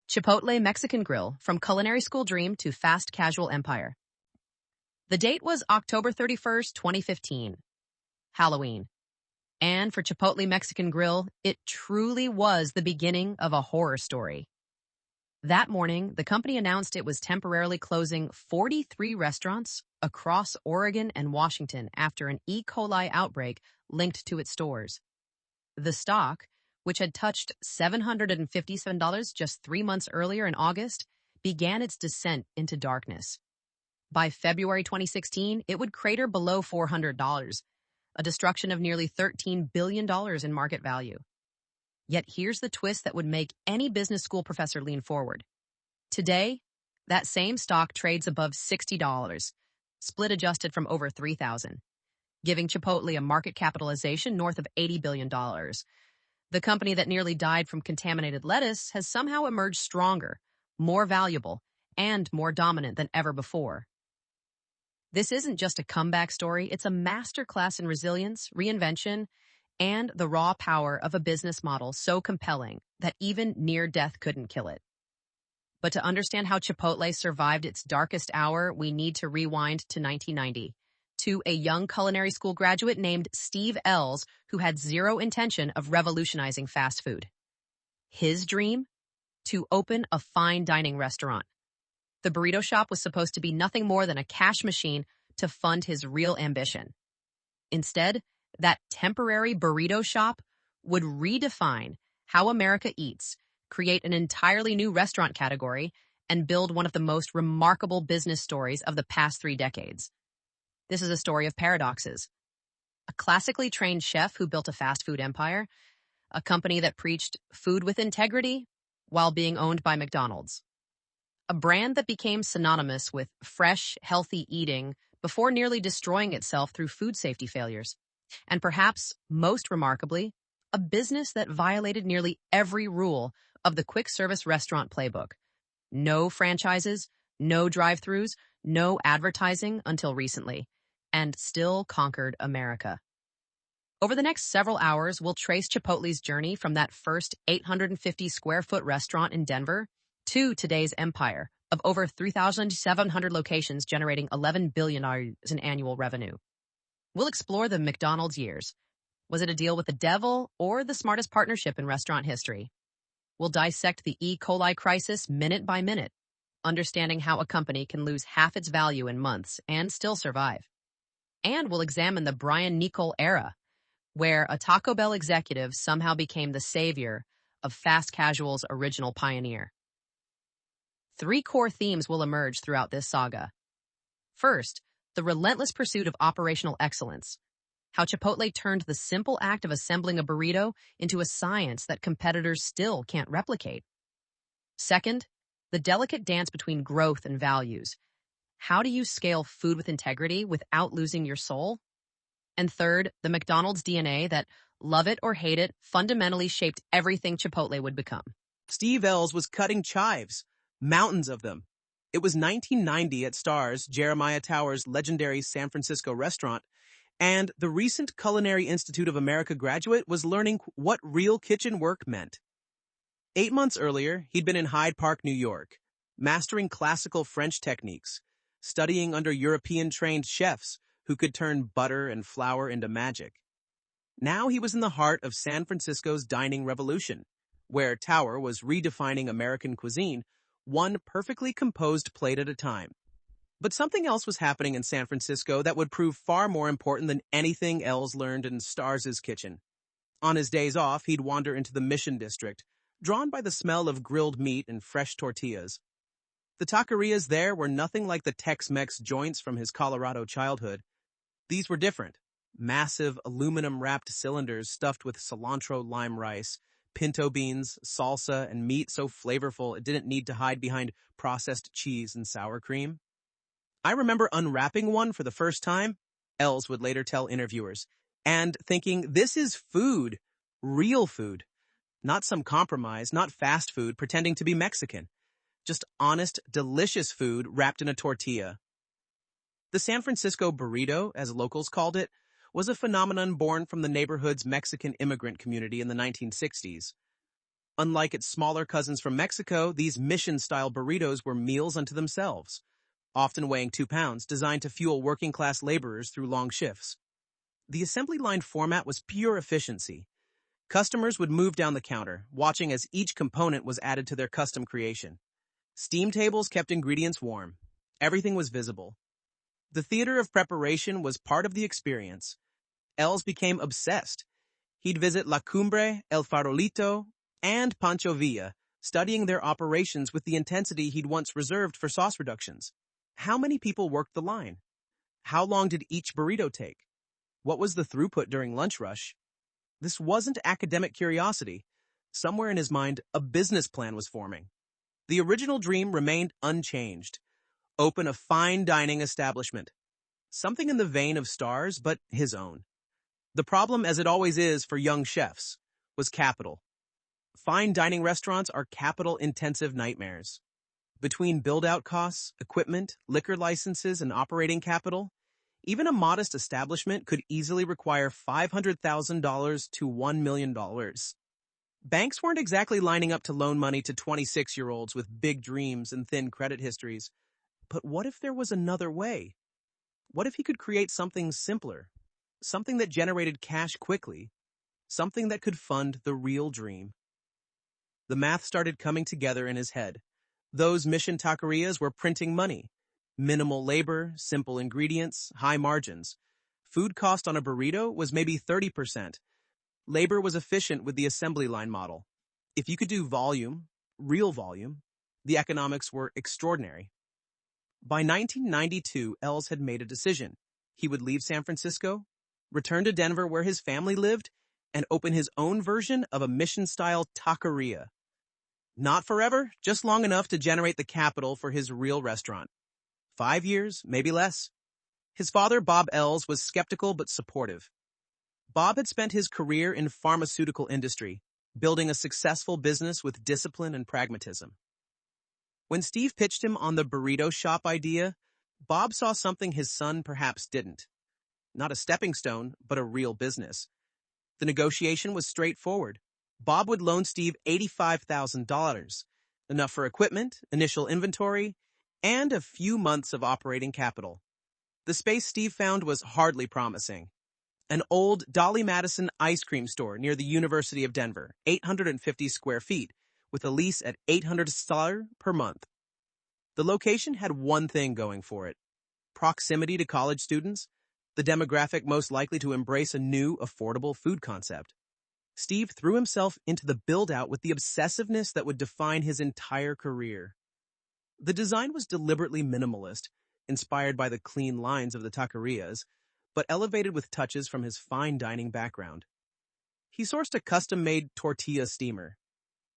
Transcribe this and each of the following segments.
Chipotle Mexican Grill, from culinary school dream to fast casual empire. The date was October 31st, 2015, Halloween. And for Chipotle Mexican Grill, it truly was the beginning of a horror story. That morning, the company announced it was temporarily closing 43 restaurants across Oregon and Washington after an E. coli outbreak linked to its stores. The stock, which had touched $757 just 3 months earlier in August, began its descent into darkness. By February 2016, it would crater below $400, a destruction of nearly $13 billion in market value. Yet here's the twist that would make any business school professor lean forward. Today, that same stock trades above $60, split adjusted from over $3,000, giving Chipotle a market capitalization north of $80 billion. The company that nearly died from contaminated lettuce has somehow emerged stronger, more valuable, and more dominant than ever before. This isn't just a comeback story, it's a masterclass in resilience, reinvention, and the raw power of a business model so compelling that even near death couldn't kill it. But to understand how Chipotle survived its darkest hour, we need to rewind to 1990, to a young culinary school graduate named Steve Ells, who had zero intention of revolutionizing fast food. His dream? To open a fine dining restaurant. The burrito shop was supposed to be nothing more than a cash machine to fund his real ambition. Instead, that temporary burrito shop would redefine how America eats, create an entirely new restaurant category, and build one of the most remarkable business stories of the past 3 decades. This is a story of paradoxes. A classically trained chef who built a fast food empire, a company that preached food with integrity while being owned by McDonald's. A brand that became synonymous with fresh, healthy eating before nearly destroying itself through food safety failures. And perhaps most remarkably, a business that violated nearly every rule of the quick service restaurant playbook. No franchises, no drive-thrus, no advertising until recently, and still conquered America. Over the next several hours, we'll trace Chipotle's journey from that first 850 square foot restaurant in Denver to today's empire of over 3,700 locations generating $11 billion in annual revenue. We'll explore the McDonald's years. Was it a deal with the devil or the smartest partnership in restaurant history? We'll dissect the E. coli crisis minute by minute, understanding how a company can lose half its value in months and still survive. And we'll examine the Brian Niccol era, where a Taco Bell executive somehow became the savior of fast casual's original pioneer. 3 core themes will emerge throughout this saga. First, the relentless pursuit of operational excellence. How Chipotle turned the simple act of assembling a burrito into a science that competitors still can't replicate. Second, the delicate dance between growth and values. How do you scale food with integrity without losing your soul? And third, the McDonald's DNA that, love it or hate it, fundamentally shaped everything Chipotle would become. Steve Ells was cutting chives, mountains of them. It was 1990 at Star's, Jeremiah Tower's legendary San Francisco restaurant, and the recent Culinary Institute of America graduate was learning what real kitchen work meant. 8 months earlier, he'd been in Hyde Park, New York, mastering classical French techniques, studying under European-trained chefs who could turn butter and flour into magic. Now he was in the heart of San Francisco's dining revolution, where Tower was redefining American cuisine, one perfectly composed plate at a time. But something else was happening in San Francisco that would prove far more important than anything Ells learned in Star's kitchen. On his days off, he'd wander into the Mission District, drawn by the smell of grilled meat and fresh tortillas. The taquerias there were nothing like the Tex-Mex joints from his Colorado childhood. These were different. Massive, aluminum-wrapped cylinders stuffed with cilantro lime rice, pinto beans, salsa, and meat so flavorful it didn't need to hide behind processed cheese and sour cream. I remember unwrapping one for the first time, Ells would later tell interviewers, and thinking, this is food, real food. Not some compromise, not fast food pretending to be Mexican. Just honest, delicious food wrapped in a tortilla. The San Francisco burrito, as locals called it, was a phenomenon born from the neighborhood's Mexican immigrant community in the 1960s. Unlike its smaller cousins from Mexico, these mission-style burritos were meals unto themselves, often weighing 2 pounds, designed to fuel working-class laborers through long shifts. The assembly line format was pure efficiency. Customers would move down the counter, watching as each component was added to their custom creation. Steam tables kept ingredients warm. Everything was visible. The theater of preparation was part of the experience. Ells became obsessed. He'd visit La Cumbre, El Farolito, and Pancho Villa, studying their operations with the intensity he'd once reserved for sauce reductions. How many people worked the line? How long did each burrito take? What was the throughput during lunch rush? This wasn't academic curiosity. Somewhere in his mind, a business plan was forming. The original dream remained unchanged. Open a fine dining establishment. Something in the vein of Stars, but his own. The problem, as it always is for young chefs, was capital. Fine dining restaurants are capital-intensive nightmares. Between build-out costs, equipment, liquor licenses, and operating capital, even a modest establishment could easily require $500,000 to $1 million. Banks weren't exactly lining up to loan money to 26-year-olds with big dreams and thin credit histories. But what if there was another way? What if he could create something simpler? Something that generated cash quickly? Something that could fund the real dream? The math started coming together in his head. Those mission taquerias were printing money. Minimal labor, simple ingredients, high margins. Food cost on a burrito was maybe 30%. Labor was efficient with the assembly line model. If you could do volume, real volume, the economics were extraordinary. By 1992, Ells had made a decision. He would leave San Francisco, return to Denver where his family lived, and open his own version of a mission-style taqueria. Not forever, just long enough to generate the capital for his real restaurant. 5 years, maybe less. His father, Bob Ells, was skeptical but supportive. Bob had spent his career in pharmaceutical industry, building a successful business with discipline and pragmatism. When Steve pitched him on the burrito shop idea, Bob saw something his son perhaps didn't. Not a stepping stone, but a real business. The negotiation was straightforward. Bob would loan Steve $85,000, enough for equipment, initial inventory, and a few months of operating capital. The space Steve found was hardly promising. An old Dolly Madison ice cream store near the University of Denver, 850 square feet, with a lease at $800 per month. The location had one thing going for it: proximity to college students, the demographic most likely to embrace a new, affordable food concept. Steve threw himself into the build-out with the obsessiveness that would define his entire career. The design was deliberately minimalist, inspired by the clean lines of the taquerias, but elevated with touches from his fine dining background. He sourced a custom-made tortilla steamer.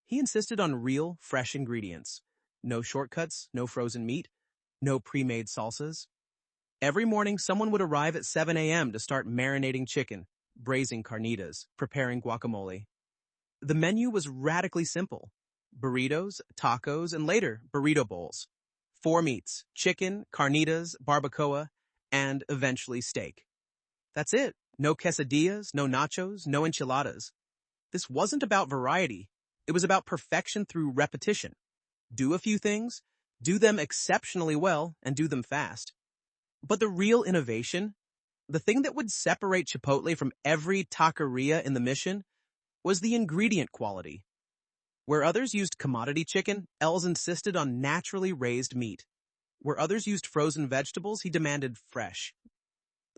He insisted on real, fresh ingredients. No shortcuts, no frozen meat, no pre-made salsas. Every morning, someone would arrive at 7 a.m. to start marinating chicken, braising carnitas, preparing guacamole. The menu was radically simple: burritos, tacos, and later, burrito bowls. 4 meats: chicken, carnitas, barbacoa, and eventually steak. That's it. No quesadillas, no nachos, no enchiladas. This wasn't about variety. It was about perfection through repetition. Do a few things, do them exceptionally well, and do them fast. But the real innovation, the thing that would separate Chipotle from every taqueria in the mission, was the ingredient quality. Where others used commodity chicken, Ells insisted on naturally raised meat. Where others used frozen vegetables, he demanded fresh.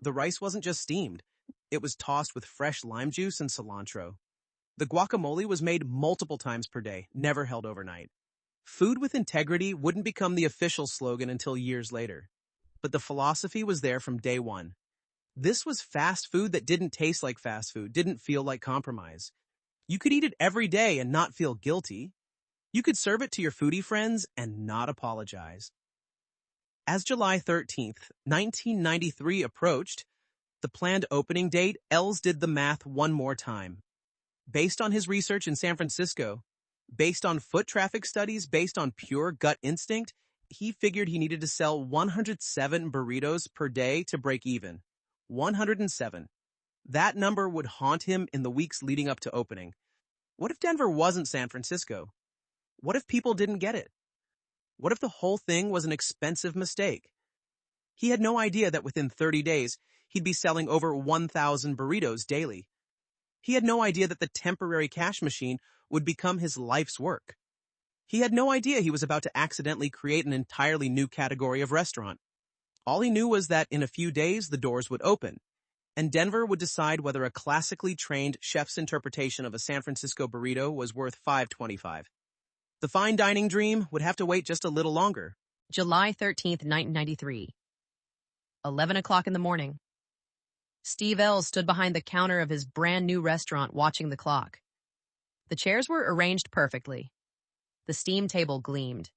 The rice wasn't just steamed. It was tossed with fresh lime juice and cilantro. The guacamole was made multiple times per day, never held overnight. Food with integrity wouldn't become the official slogan until years later. But the philosophy was there from day one. This was fast food that didn't taste like fast food, didn't feel like compromise. You could eat it every day and not feel guilty. You could serve it to your foodie friends and not apologize. As July 13th, 1993 approached, the planned opening date, Ells did the math one more time. Based on his research in San Francisco, based on foot traffic studies, based on pure gut instinct, he figured he needed to sell 107 burritos per day to break even. 107. That number would haunt him in the weeks leading up to opening. What if Denver wasn't San Francisco? What if people didn't get it? What if the whole thing was an expensive mistake? He had no idea that within 30 days, he'd be selling over 1,000 burritos daily. He had no idea that the temporary cash machine would become his life's work. He had no idea he was about to accidentally create an entirely new category of restaurant. All he knew was that in a few days, the doors would open, and Denver would decide whether a classically trained chef's interpretation of a San Francisco burrito was worth $5.25. The fine dining dream would have to wait just a little longer. July 13th, 1993. 11 o'clock in the morning. Steve Ells stood behind the counter of his brand new restaurant watching the clock. The chairs were arranged perfectly. The steam table gleamed.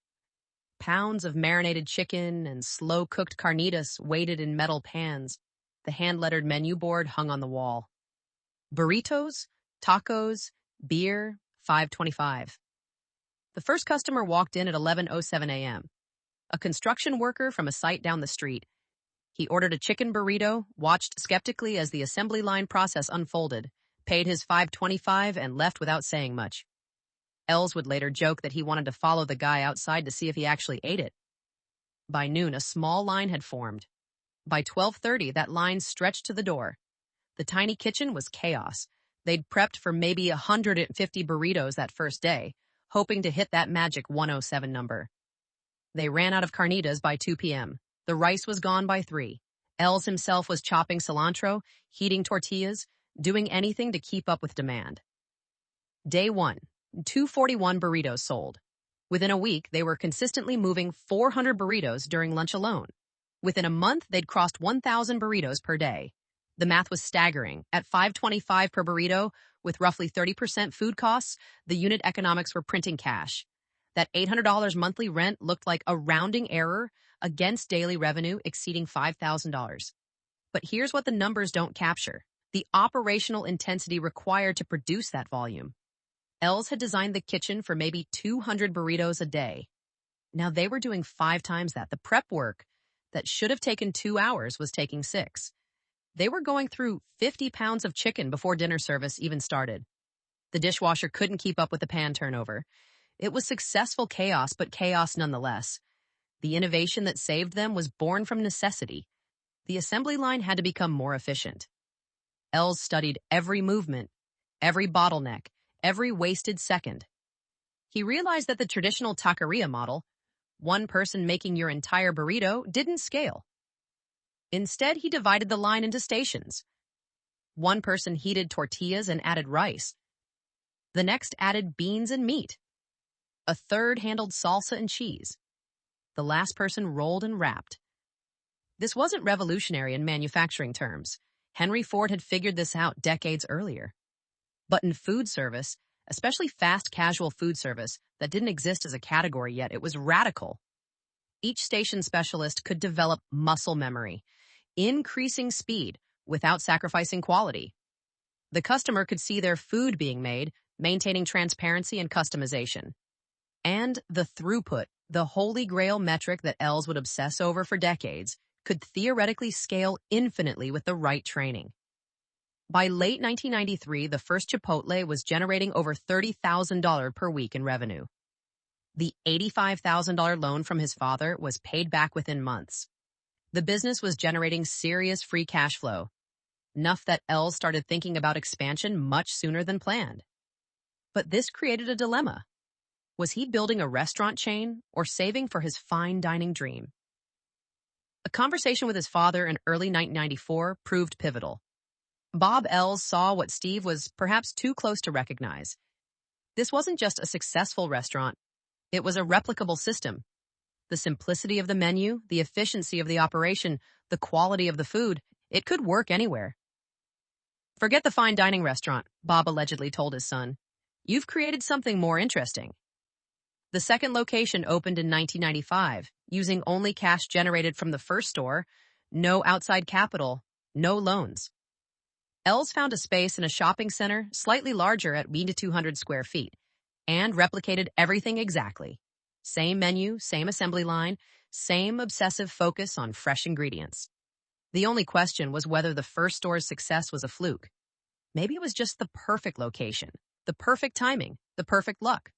Pounds of marinated chicken and slow-cooked carnitas waited in metal pans. The hand-lettered menu board hung on the wall. Burritos, tacos, beer, $5.25. The first customer walked in at 11:07 a.m. A construction worker from a site down the street. He ordered a chicken burrito, watched skeptically as the assembly line process unfolded, paid his $5.25, and left without saying much. Ells would later joke that he wanted to follow the guy outside to see if he actually ate it. By noon, a small line had formed. By 12:30, that line stretched to the door. The tiny kitchen was chaos. They'd prepped for maybe 150 burritos that first day, hoping to hit that magic 107 number. They ran out of carnitas by 2 p.m. The rice was gone by 3. Ells himself was chopping cilantro, heating tortillas, doing anything to keep up with demand. Day 1, 241 burritos sold. Within a week, they were consistently moving 400 burritos during lunch alone. Within a month, they'd crossed 1,000 burritos per day. The math was staggering. At $5.25 per burrito, with roughly 30% food costs, the unit economics were printing cash. That $800 monthly rent looked like a rounding error against daily revenue exceeding $5,000. But here's what the numbers don't capture: the operational intensity required to produce that volume. Ells had designed the kitchen for maybe 200 burritos a day. Now they were doing 5 times that. The prep work that should have taken 2 hours was taking 6. They were going through 50 pounds of chicken before dinner service even started. The dishwasher couldn't keep up with the pan turnover. It was successful chaos, but chaos nonetheless. The innovation that saved them was born from necessity. The assembly line had to become more efficient. Ells studied every movement, every bottleneck, every wasted second. He realized that the traditional taqueria model, one person making your entire burrito, didn't scale. Instead, he divided the line into stations. One person heated tortillas and added rice. The next added beans and meat. A third handled salsa and cheese. The last person rolled and wrapped. This wasn't revolutionary in manufacturing terms. Henry Ford had figured this out decades earlier. But in food service, especially fast casual food service that didn't exist as a category yet, it was radical. Each station specialist could develop muscle memory, increasing speed without sacrificing quality. The customer could see their food being made, maintaining transparency and customization. And the throughput, the holy grail metric that Ells would obsess over for decades, could theoretically scale infinitely with the right training. By late 1993, the first Chipotle was generating over $30,000 per week in revenue. The $85,000 loan from his father was paid back within months. The business was generating serious free cash flow, enough that Ells started thinking about expansion much sooner than planned. But this created a dilemma. Was he building a restaurant chain or saving for his fine dining dream? A conversation with his father in early 1994 proved pivotal. Bob Ells saw what Steve was perhaps too close to recognize. This wasn't just a successful restaurant. It was a replicable system. The simplicity of the menu, the efficiency of the operation, the quality of the food, it could work anywhere. "Forget the fine dining restaurant," Bob allegedly told his son. "You've created something more interesting." The second location opened in 1995, using only cash generated from the first store, no outside capital, no loans. Ells found a space in a shopping center slightly larger at 200 square feet and replicated everything exactly. Same menu, same assembly line, same obsessive focus on fresh ingredients. The only question was whether the first store's success was a fluke. Maybe it was just the perfect location, The perfect timing, the perfect luck.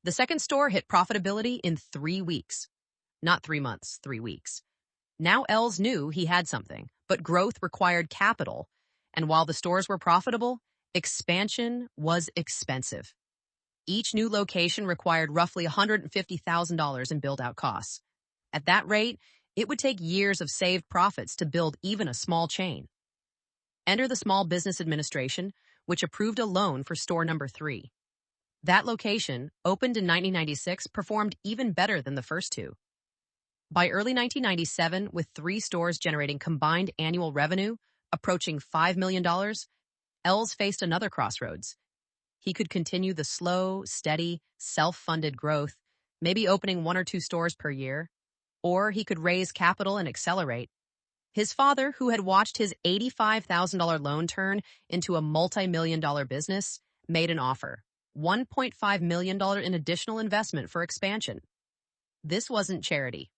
The second store hit profitability in 3 weeks. Not 3 months, 3 weeks. Now Ells knew he had something, but growth required capital. And while the stores were profitable, expansion was expensive. Each new location required roughly $150,000 in build-out costs. At that rate, it would take years of saved profits to build even a small chain. Enter the Small Business Administration, which approved a loan for store number 3. That location, opened in 1996, performed even better than the first two. By early 1997, with 3 stores generating combined annual revenue approaching $5 million, Ells faced another crossroads. He could continue the slow, steady, self-funded growth, maybe opening 1 or 2 stores per year, or he could raise capital and accelerate. His father, who had watched his $85,000 loan turn into a multi-million-dollar business, made an offer, $1.5 million in additional investment for expansion. This wasn't charity.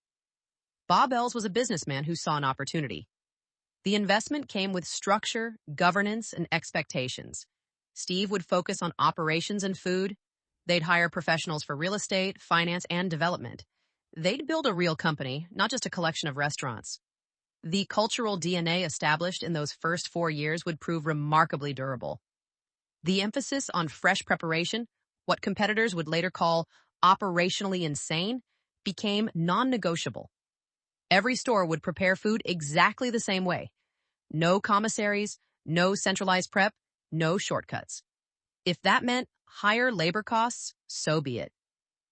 Bob Ells was a businessman who saw an opportunity. The investment came with structure, governance, and expectations. Steve would focus on operations and food. They'd hire professionals for real estate, finance, and development. They'd build a real company, not just a collection of restaurants. The cultural DNA established in those first 4 years would prove remarkably durable. The emphasis on fresh preparation, what competitors would later call operationally insane, became non-negotiable. Every store would prepare food exactly the same way. No commissaries, no centralized prep, no shortcuts. If that meant higher labor costs, so be it.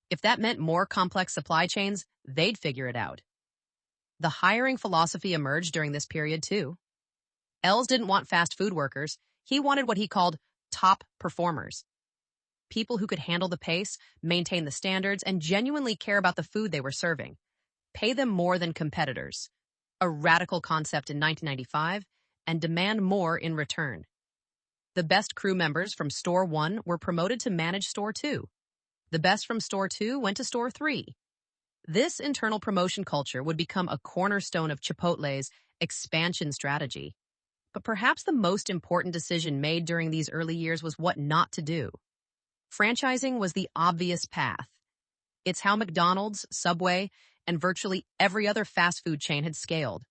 If that meant more complex supply chains, they'd figure it out. The hiring philosophy emerged during this period too. Ells didn't want fast food workers. He wanted what he called top performers. People who could handle the pace, maintain the standards, and genuinely care about the food they were serving. Pay them more than competitors. A radical concept in 1995, and demand more in return. The best crew members from Store 1 were promoted to manage Store 2. The best from Store 2 went to Store 3. This internal promotion culture would become a cornerstone of Chipotle's expansion strategy. But perhaps the most important decision made during these early years was what not to do. Franchising was the obvious path. It's how McDonald's, Subway, and virtually every other fast food chain had scaled.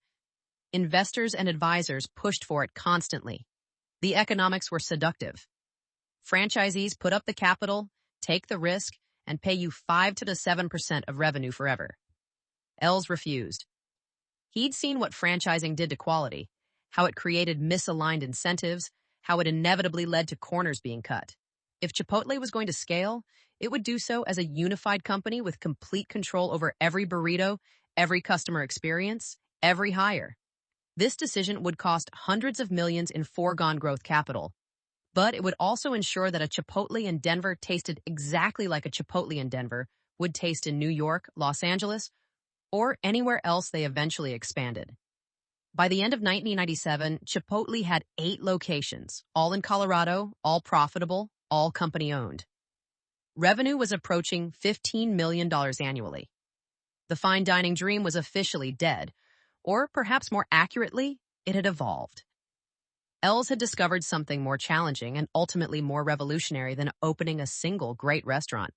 Investors and advisors pushed for it constantly. The economics were seductive. Franchisees put up the capital, take the risk, and pay you 5 to 7% of revenue forever. Ells refused. He'd seen what franchising did to quality, how it created misaligned incentives, how it inevitably led to corners being cut. If Chipotle was going to scale, it would do so as a unified company with complete control over every burrito, every customer experience, every hire. This decision would cost hundreds of millions in foregone growth capital, but it would also ensure that a Chipotle in Denver tasted exactly like a Chipotle in Denver would taste in New York, Los Angeles, or anywhere else they eventually expanded. By the end of 1997, Chipotle had 8 locations, all in Colorado, all profitable, all company-owned. Revenue was approaching $15 million annually. The fine dining dream was officially dead, or perhaps more accurately, it had evolved. Ells had discovered something more challenging and ultimately more revolutionary than opening a single great restaurant.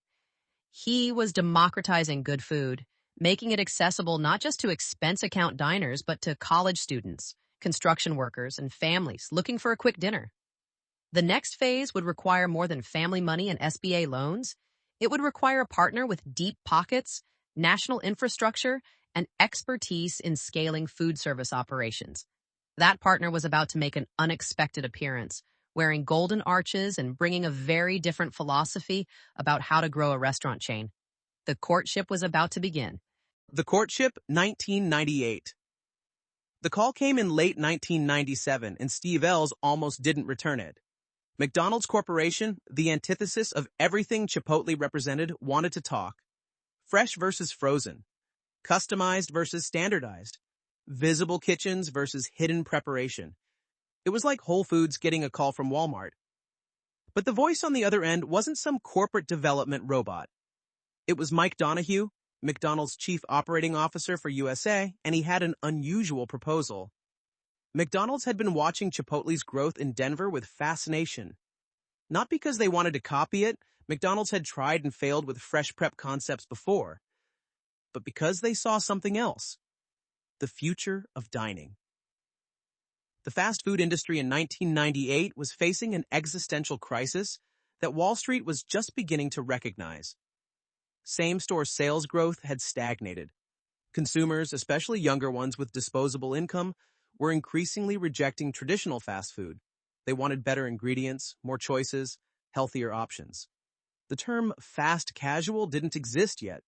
He was democratizing good food, making it accessible not just to expense account diners, but to college students, construction workers, and families looking for a quick dinner. The next phase would require more than family money and SBA loans. It would require a partner with deep pockets, national infrastructure, and expertise in scaling food service operations. That partner was about to make an unexpected appearance, wearing golden arches and bringing a very different philosophy about how to grow a restaurant chain. The courtship was about to begin. The courtship, 1998. The call came in late 1997, and Steve Ells almost didn't return it. McDonald's Corporation, the antithesis of everything Chipotle represented, wanted to talk. Fresh versus frozen. Customized versus standardized. Visible kitchens versus hidden preparation. It was like Whole Foods getting a call from Walmart. But the voice on the other end wasn't some corporate development robot. It was Mike Donahue, McDonald's chief operating officer for USA, and he had an unusual proposal. McDonald's had been watching Chipotle's growth in Denver with fascination. Not because they wanted to copy it, McDonald's had tried and failed with fresh prep concepts before, but because they saw something else, the future of dining. The fast food industry in 1998 was facing an existential crisis that Wall Street was just beginning to recognize. Same-store sales growth had stagnated. Consumers, especially younger ones with disposable income, were increasingly rejecting traditional fast food. They wanted better ingredients, more choices, healthier options. The term fast casual didn't exist yet.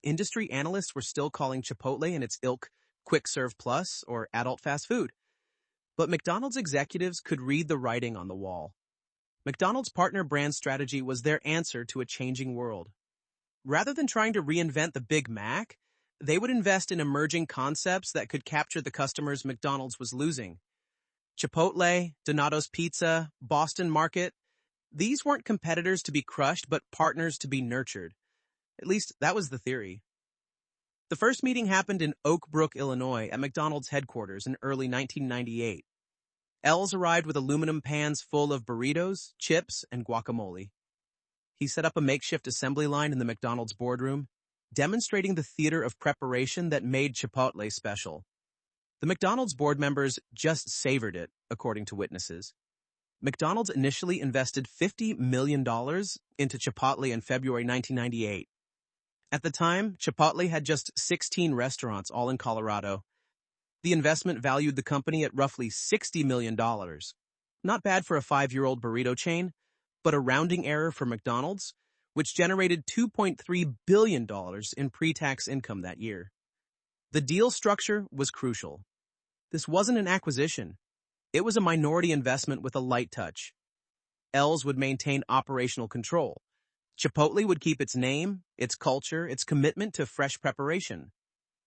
Industry analysts were still calling Chipotle and its ilk quick serve plus or adult fast food. But McDonald's executives could read the writing on the wall. McDonald's partner brand strategy was their answer to a changing world. Rather than trying to reinvent the Big Mac, they would invest in emerging concepts that could capture the customers McDonald's was losing. Chipotle, Donato's Pizza, Boston Market, these weren't competitors to be crushed, but partners to be nurtured. At least, that was the theory. The first meeting happened in Oak Brook, Illinois, at McDonald's headquarters in early 1998. Ells arrived with aluminum pans full of burritos, chips, and guacamole. He set up a makeshift assembly line in the McDonald's boardroom, demonstrating the theater of preparation that made Chipotle special. The McDonald's board members just savored it, according to witnesses. McDonald's initially invested $50 million into Chipotle in February 1998. At the time, Chipotle had just 16 restaurants, all in Colorado. The investment valued the company at roughly $60 million. Not bad for a 5-year-old burrito chain, but a rounding error for McDonald's, which generated $2.3 billion in pre-tax income that year. The deal structure was crucial. This wasn't an acquisition. It was a minority investment with a light touch. Ells would maintain operational control. Chipotle would keep its name, its culture, its commitment to fresh preparation.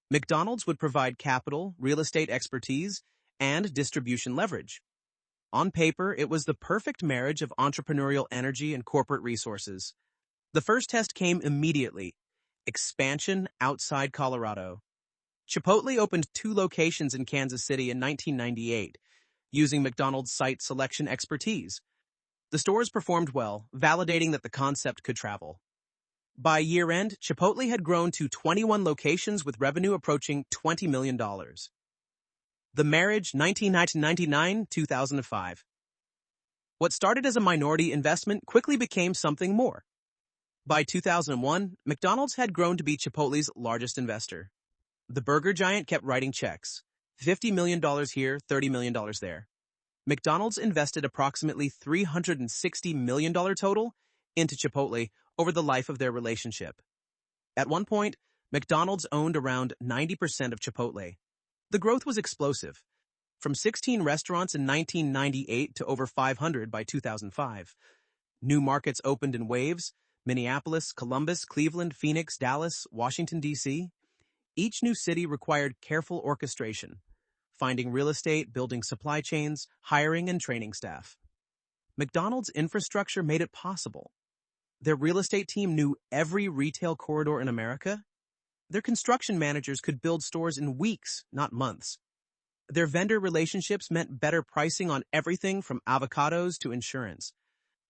McDonald's would provide capital, real estate expertise, and distribution leverage. On paper, it was the perfect marriage of entrepreneurial energy and corporate resources. The first test came immediately: expansion outside Colorado. Chipotle opened 2 locations in Kansas City in 1998, using McDonald's site selection expertise. The stores performed well, validating that the concept could travel. By year-end, Chipotle had grown to 21 locations with revenue approaching $20 million. The marriage, 1999-2005. What started as a minority investment quickly became something more. By 2001, McDonald's had grown to be Chipotle's largest investor. The burger giant kept writing checks. $50 million here, $30 million there. McDonald's invested approximately $360 million total into Chipotle over the life of their relationship. At one point, McDonald's owned around 90% of Chipotle. The growth was explosive, from 16 restaurants in 1998 to over 500 by 2005. New markets opened in waves: Minneapolis, Columbus, Cleveland, Phoenix, Dallas, Washington, D.C. Each new city required careful orchestration, finding real estate, building supply chains, hiring and training staff. McDonald's infrastructure made it possible. Their real estate team knew every retail corridor in America. Their construction managers could build stores in weeks, not months. Their vendor relationships meant better pricing on everything from avocados to insurance.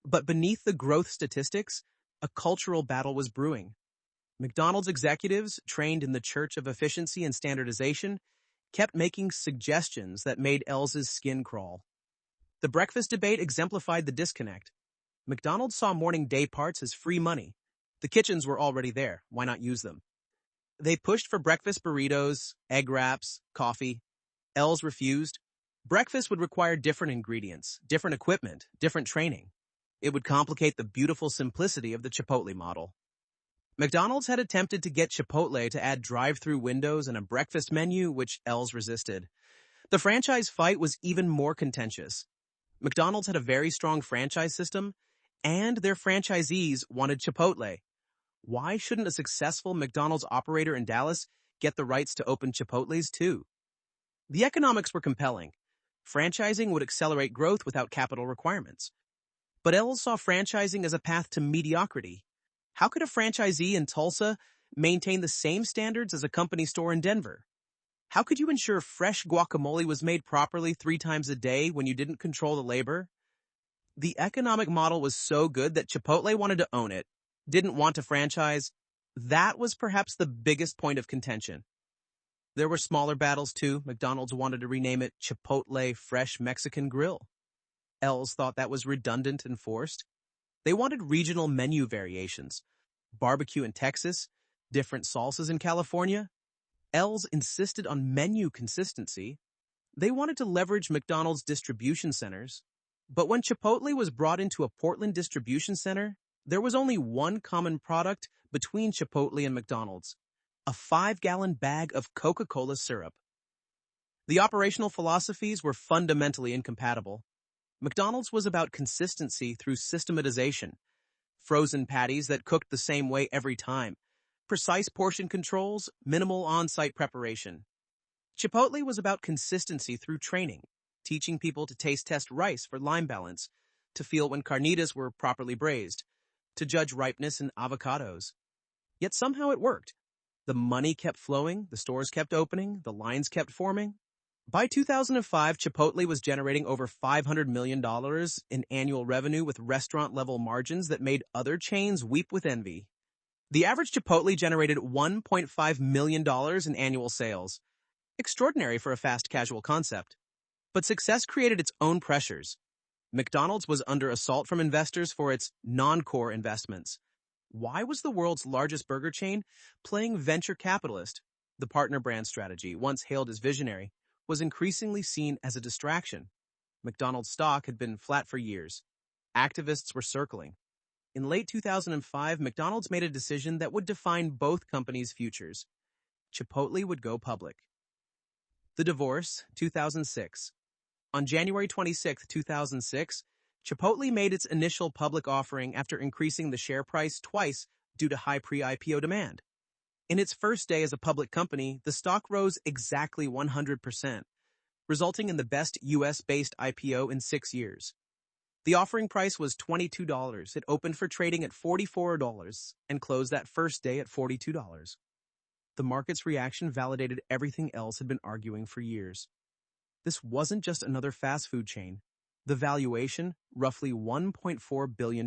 But beneath the growth statistics, a cultural battle was brewing. McDonald's executives, trained in the church of efficiency and standardization, kept making suggestions that made Ells's skin crawl. The breakfast debate exemplified the disconnect. McDonald's saw morning day parts as free money. The kitchens were already there. Why not use them? They pushed for breakfast burritos, egg wraps, coffee. Ells refused. Breakfast would require different ingredients, different equipment, different training. It would complicate the beautiful simplicity of the Chipotle model. McDonald's had attempted to get Chipotle to add drive-through windows and a breakfast menu, which Ells resisted. The franchise fight was even more contentious. McDonald's had a very strong franchise system, and their franchisees wanted Chipotle. Why shouldn't a successful McDonald's operator in Dallas get the rights to open Chipotles too? The economics were compelling. Franchising would accelerate growth without capital requirements. But Ells saw franchising as a path to mediocrity. How could a franchisee in Tulsa maintain the same standards as a company store in Denver? How could you ensure fresh guacamole was made properly 3 times a day when you didn't control the labor? The economic model was so good that Chipotle wanted to own it, didn't want to franchise. That was perhaps the biggest point of contention. There were smaller battles too. McDonald's wanted to rename it Chipotle Fresh Mexican Grill. Ells thought that was redundant and forced. They wanted regional menu variations. Barbecue in Texas, different salsas in California. Ells insisted on menu consistency. They wanted to leverage McDonald's distribution centers. But when Chipotle was brought into a Portland distribution center, there was only one common product between Chipotle and McDonald's: a 5-gallon bag of Coca-Cola syrup. The operational philosophies were fundamentally incompatible. McDonald's was about consistency through systematization, frozen patties that cooked the same way every time, precise portion controls, minimal on-site preparation. Chipotle was about consistency through training, teaching people to taste test rice for lime balance, to feel when carnitas were properly braised, to judge ripeness in avocados. Yet somehow it worked. The money kept flowing, the stores kept opening, the lines kept forming. By 2005, Chipotle was generating over $500 million in annual revenue with restaurant-level margins that made other chains weep with envy. The average Chipotle generated $1.5 million in annual sales. Extraordinary for a fast casual concept. But success created its own pressures. McDonald's was under assault from investors for its non-core investments. Why was the world's largest burger chain playing venture capitalist? The partner brand strategy, once hailed as visionary, was increasingly seen as a distraction. McDonald's stock had been flat for years. Activists were circling. In late 2005, McDonald's made a decision that would define both companies' futures. Chipotle would go public. The divorce, 2006. On January 26, 2006, Chipotle made its initial public offering after increasing the share price twice due to high pre-IPO demand. In its first day as a public company, the stock rose exactly 100%, resulting in the best U.S.-based IPO in 6 years. The offering price was $22. It opened for trading at $44 and closed that first day at $42. The market's reaction validated everything else had been arguing for years. This wasn't just another fast food chain. The valuation, roughly $1.4 billion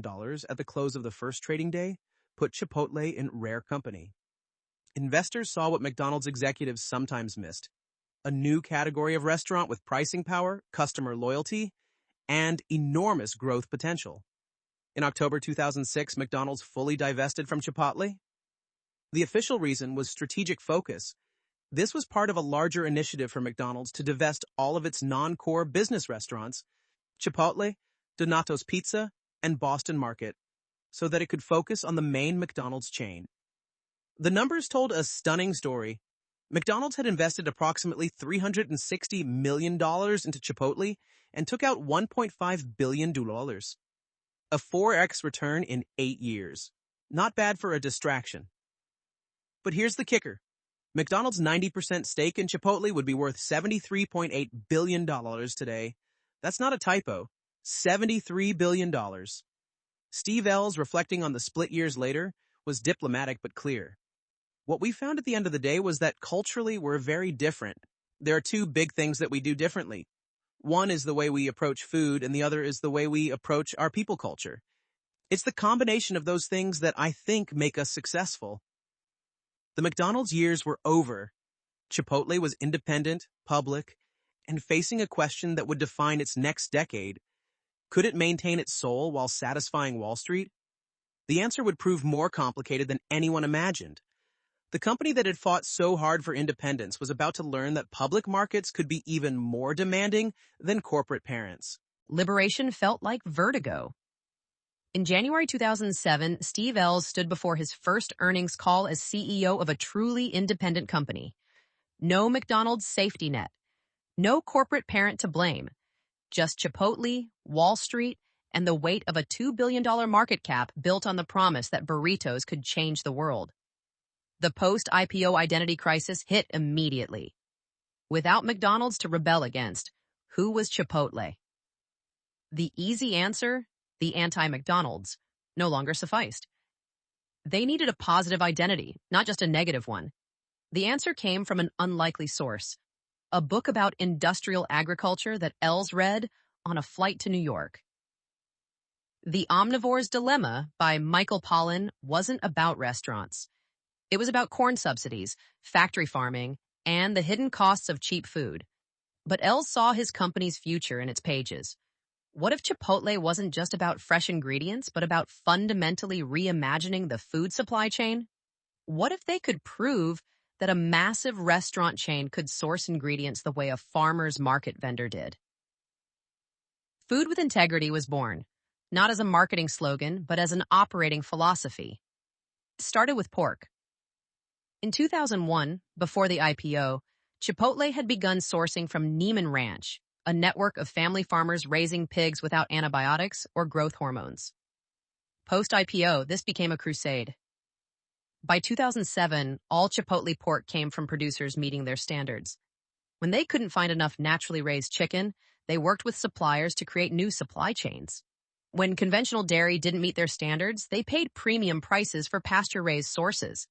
at the close of the first trading day, put Chipotle in rare company. Investors saw what McDonald's executives sometimes missed: a new category of restaurant with pricing power, customer loyalty, and enormous growth potential. In October 2006, McDonald's fully divested from Chipotle. The official reason was strategic focus. This was part of a larger initiative for McDonald's to divest all of its non-core business restaurants, Chipotle, Donato's Pizza, and Boston Market, so that it could focus on the main McDonald's chain. The numbers told a stunning story. McDonald's had invested approximately $360 million into Chipotle and took out $1.5 billion. A 4x return in 8 years. Not bad for a distraction. But here's the kicker. McDonald's 90% stake in Chipotle would be worth $73.8 billion today. That's not a typo. $73 billion. Steve Ells, reflecting on the split years later, was diplomatic but clear. What we found at the end of the day was that culturally we're very different. There are two big things that we do differently. One is the way we approach food, and the other is the way we approach our people culture. It's the combination of those things that I think make us successful. The McDonald's years were over. Chipotle was independent, public, and facing a question that would define its next decade. Could it maintain its soul while satisfying Wall Street? The answer would prove more complicated than anyone imagined. The company that had fought so hard for independence was about to learn that public markets could be even more demanding than corporate parents. Liberation felt like vertigo. In January 2007, Steve Ells stood before his first earnings call as CEO of a truly independent company. No McDonald's safety net. No corporate parent to blame. Just Chipotle, Wall Street, and the weight of a $2 billion market cap built on the promise that burritos could change the world. The post-IPO identity crisis hit immediately. Without McDonald's to rebel against, who was Chipotle? The easy answer, the anti-McDonald's, no longer sufficed. They needed a positive identity, not just a negative one. The answer came from an unlikely source, a book about industrial agriculture that Ells read on a flight to New York. The Omnivore's Dilemma by Michael Pollan wasn't about restaurants. It was about corn subsidies, factory farming, and the hidden costs of cheap food. But Ells saw his company's future in its pages. What if Chipotle wasn't just about fresh ingredients, but about fundamentally reimagining the food supply chain? What if they could prove that a massive restaurant chain could source ingredients the way a farmer's market vendor did? Food with Integrity was born, not as a marketing slogan, but as an operating philosophy. It started with pork. In 2001, before the IPO, Chipotle had begun sourcing from Neiman Ranch, a network of family farmers raising pigs without antibiotics or growth hormones. Post-IPO, this became a crusade. By 2007, all Chipotle pork came from producers meeting their standards. When they couldn't find enough naturally raised chicken, they worked with suppliers to create new supply chains. When conventional dairy didn't meet their standards, they paid premium prices for pasture-raised sources.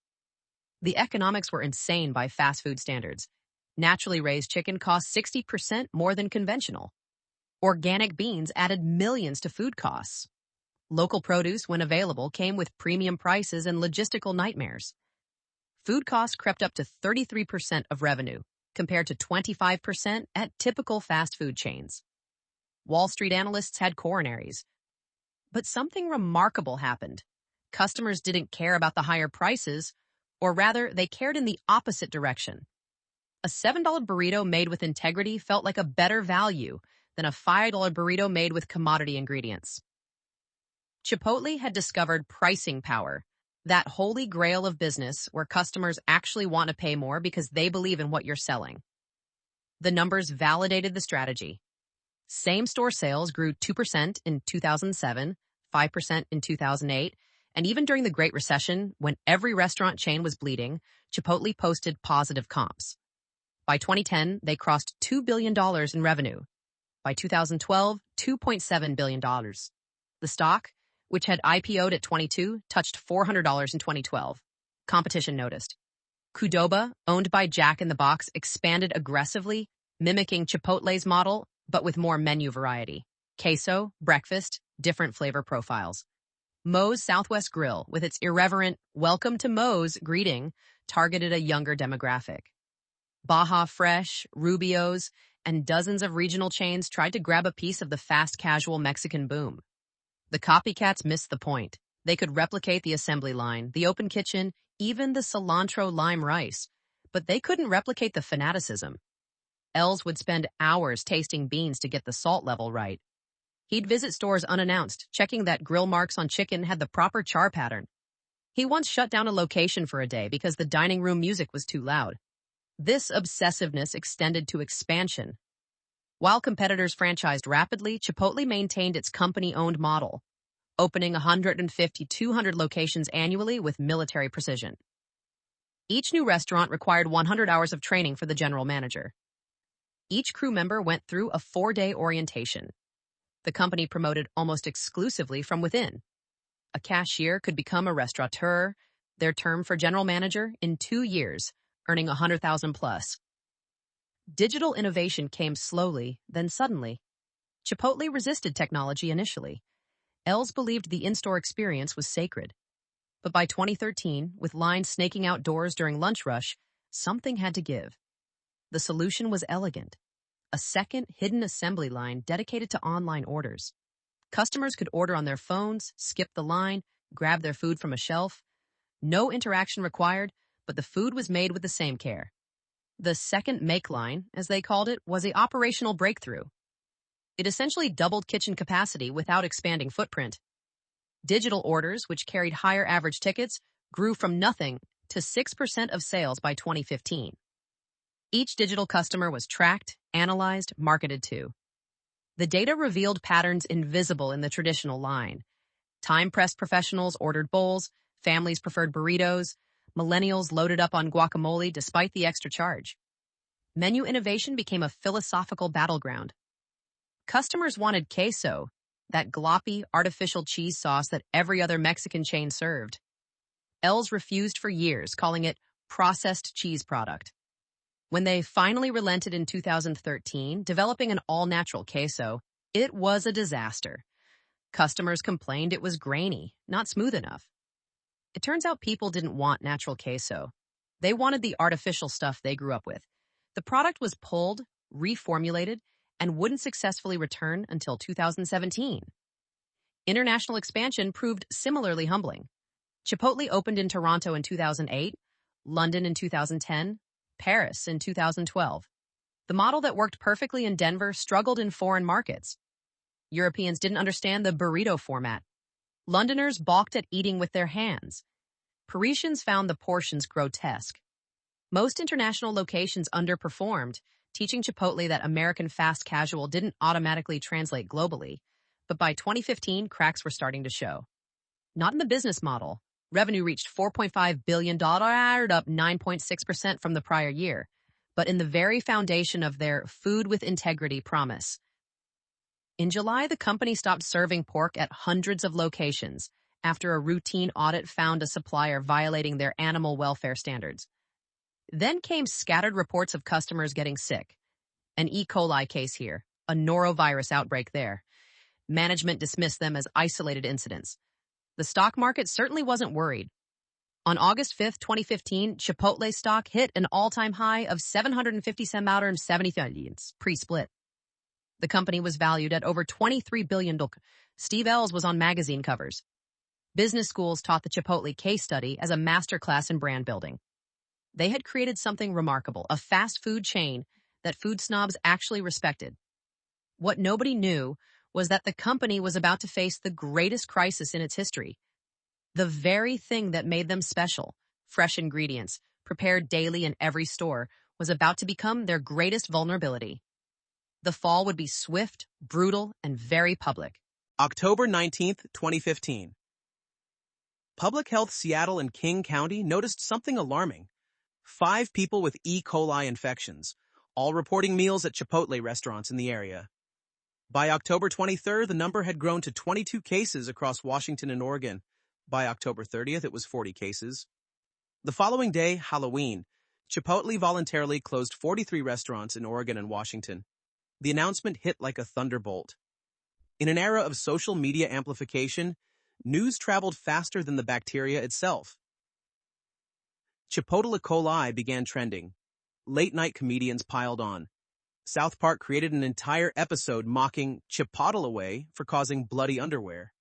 The economics were insane by fast food standards. Naturally raised chicken cost 60% more than conventional. Organic beans added millions to food costs. Local produce, when available, came with premium prices and logistical nightmares. Food costs crept up to 33% of revenue, compared to 25% at typical fast food chains. Wall Street analysts had coronaries. But something remarkable happened. Customers didn't care about the higher prices, or rather, they cared in the opposite direction. A $7 burrito made with integrity felt like a better value than a $5 burrito made with commodity ingredients. Chipotle had discovered pricing power, that holy grail of business where customers actually want to pay more because they believe in what you're selling. The numbers validated the strategy. Same-store sales grew 2% in 2007, 5% in 2008, and even during the Great Recession, when every restaurant chain was bleeding, Chipotle posted positive comps. By 2010, they crossed $2 billion in revenue. By 2012, $2.7 billion. The stock, which had IPO'd at 22, touched $400 in 2012. Competition noticed. Qdoba, owned by Jack in the Box, expanded aggressively, mimicking Chipotle's model, but with more menu variety. Queso, breakfast, different flavor profiles. Moe's Southwest Grill, with its irreverent "Welcome to Moe's" greeting, targeted a younger demographic. Baja Fresh, Rubio's, and dozens of regional chains tried to grab a piece of the fast casual Mexican boom. The copycats missed the point. They could replicate the assembly line, the open kitchen, even the cilantro lime rice, but they couldn't replicate the fanaticism. Ells would spend hours tasting beans to get the salt level right. He'd visit stores unannounced, checking that grill marks on chicken had the proper char pattern. He once shut down a location for a day because the dining room music was too loud. This obsessiveness extended to expansion. While competitors franchised rapidly, Chipotle maintained its company-owned model, opening 150-200 locations annually with military precision. Each new restaurant required 100 hours of training for the general manager. Each crew member went through a 4-day orientation. The company promoted almost exclusively from within. A cashier could become a restaurateur, their term for general manager, in 2 years, earning $100,000 plus. Digital innovation came slowly, then suddenly. Chipotle resisted technology initially. Ells believed the in-store experience was sacred. But by 2013, with lines snaking outdoors during lunch rush, something had to give. The solution was elegant. A second hidden assembly line dedicated to online orders. Customers could order on their phones, skip the line, grab their food from a shelf. No interaction required, but the food was made with the same care. The second make line, as they called it, was the operational breakthrough. It essentially doubled kitchen capacity without expanding footprint. Digital orders, which carried higher average tickets, grew from nothing to 6% of sales by 2015. Each digital customer was tracked, analyzed, marketed to. The data revealed patterns invisible in the traditional line. Time-pressed professionals ordered bowls, families preferred burritos, millennials loaded up on guacamole despite the extra charge. Menu innovation became a philosophical battleground. Customers wanted queso, that gloppy, artificial cheese sauce that every other Mexican chain served. Ells refused for years, calling it processed cheese product. When they finally relented in 2013, developing an all-natural queso, it was a disaster. Customers complained it was grainy, not smooth enough. It turns out people didn't want natural queso. They wanted the artificial stuff they grew up with. The product was pulled, reformulated, and wouldn't successfully return until 2017. International expansion proved similarly humbling. Chipotle opened in Toronto in 2008, London in 2010, Paris in 2012. The model that worked perfectly in Denver struggled in foreign markets. Europeans didn't understand the burrito format. Londoners balked at eating with their hands. Parisians found the portions grotesque. Most international locations underperformed, teaching Chipotle that American fast casual didn't automatically translate globally. But by 2015, cracks were starting to show. Not in the business model. Revenue reached $4.5 billion, up 9.6% from the prior year, but in the very foundation of their food with integrity promise. In July, the company stopped serving pork at hundreds of locations after a routine audit found a supplier violating their animal welfare standards. Then came scattered reports of customers getting sick. An E. coli case here, a norovirus outbreak there. Management dismissed them as isolated incidents. The stock market certainly wasn't worried. On August 5th, 2015, Chipotle stock hit an all-time high of $757.70 pre-split. The company was valued at over $23 billion. Steve Ells was on magazine covers. Business schools taught the Chipotle case study as a masterclass in brand building. They had created something remarkable, a fast food chain that food snobs actually respected. What nobody knew was that the company was about to face the greatest crisis in its history. The very thing that made them special, fresh ingredients, prepared daily in every store, was about to become their greatest vulnerability. The fall would be swift, brutal, and very public. October 19th, 2015. Public Health Seattle and King County noticed something alarming. 5 people with E. coli infections, all reporting meals at Chipotle restaurants in the area. By October 23rd, the number had grown to 22 cases across Washington and Oregon. By October 30th, it was 40 cases. The following day, Halloween, Chipotle voluntarily closed 43 restaurants in Oregon and Washington. The announcement hit like a thunderbolt. In an era of social media amplification, news traveled faster than the bacteria itself. Chipotle E. coli began trending. Late-night comedians piled on. South Park created an entire episode mocking Chipotle away for causing bloody underwear.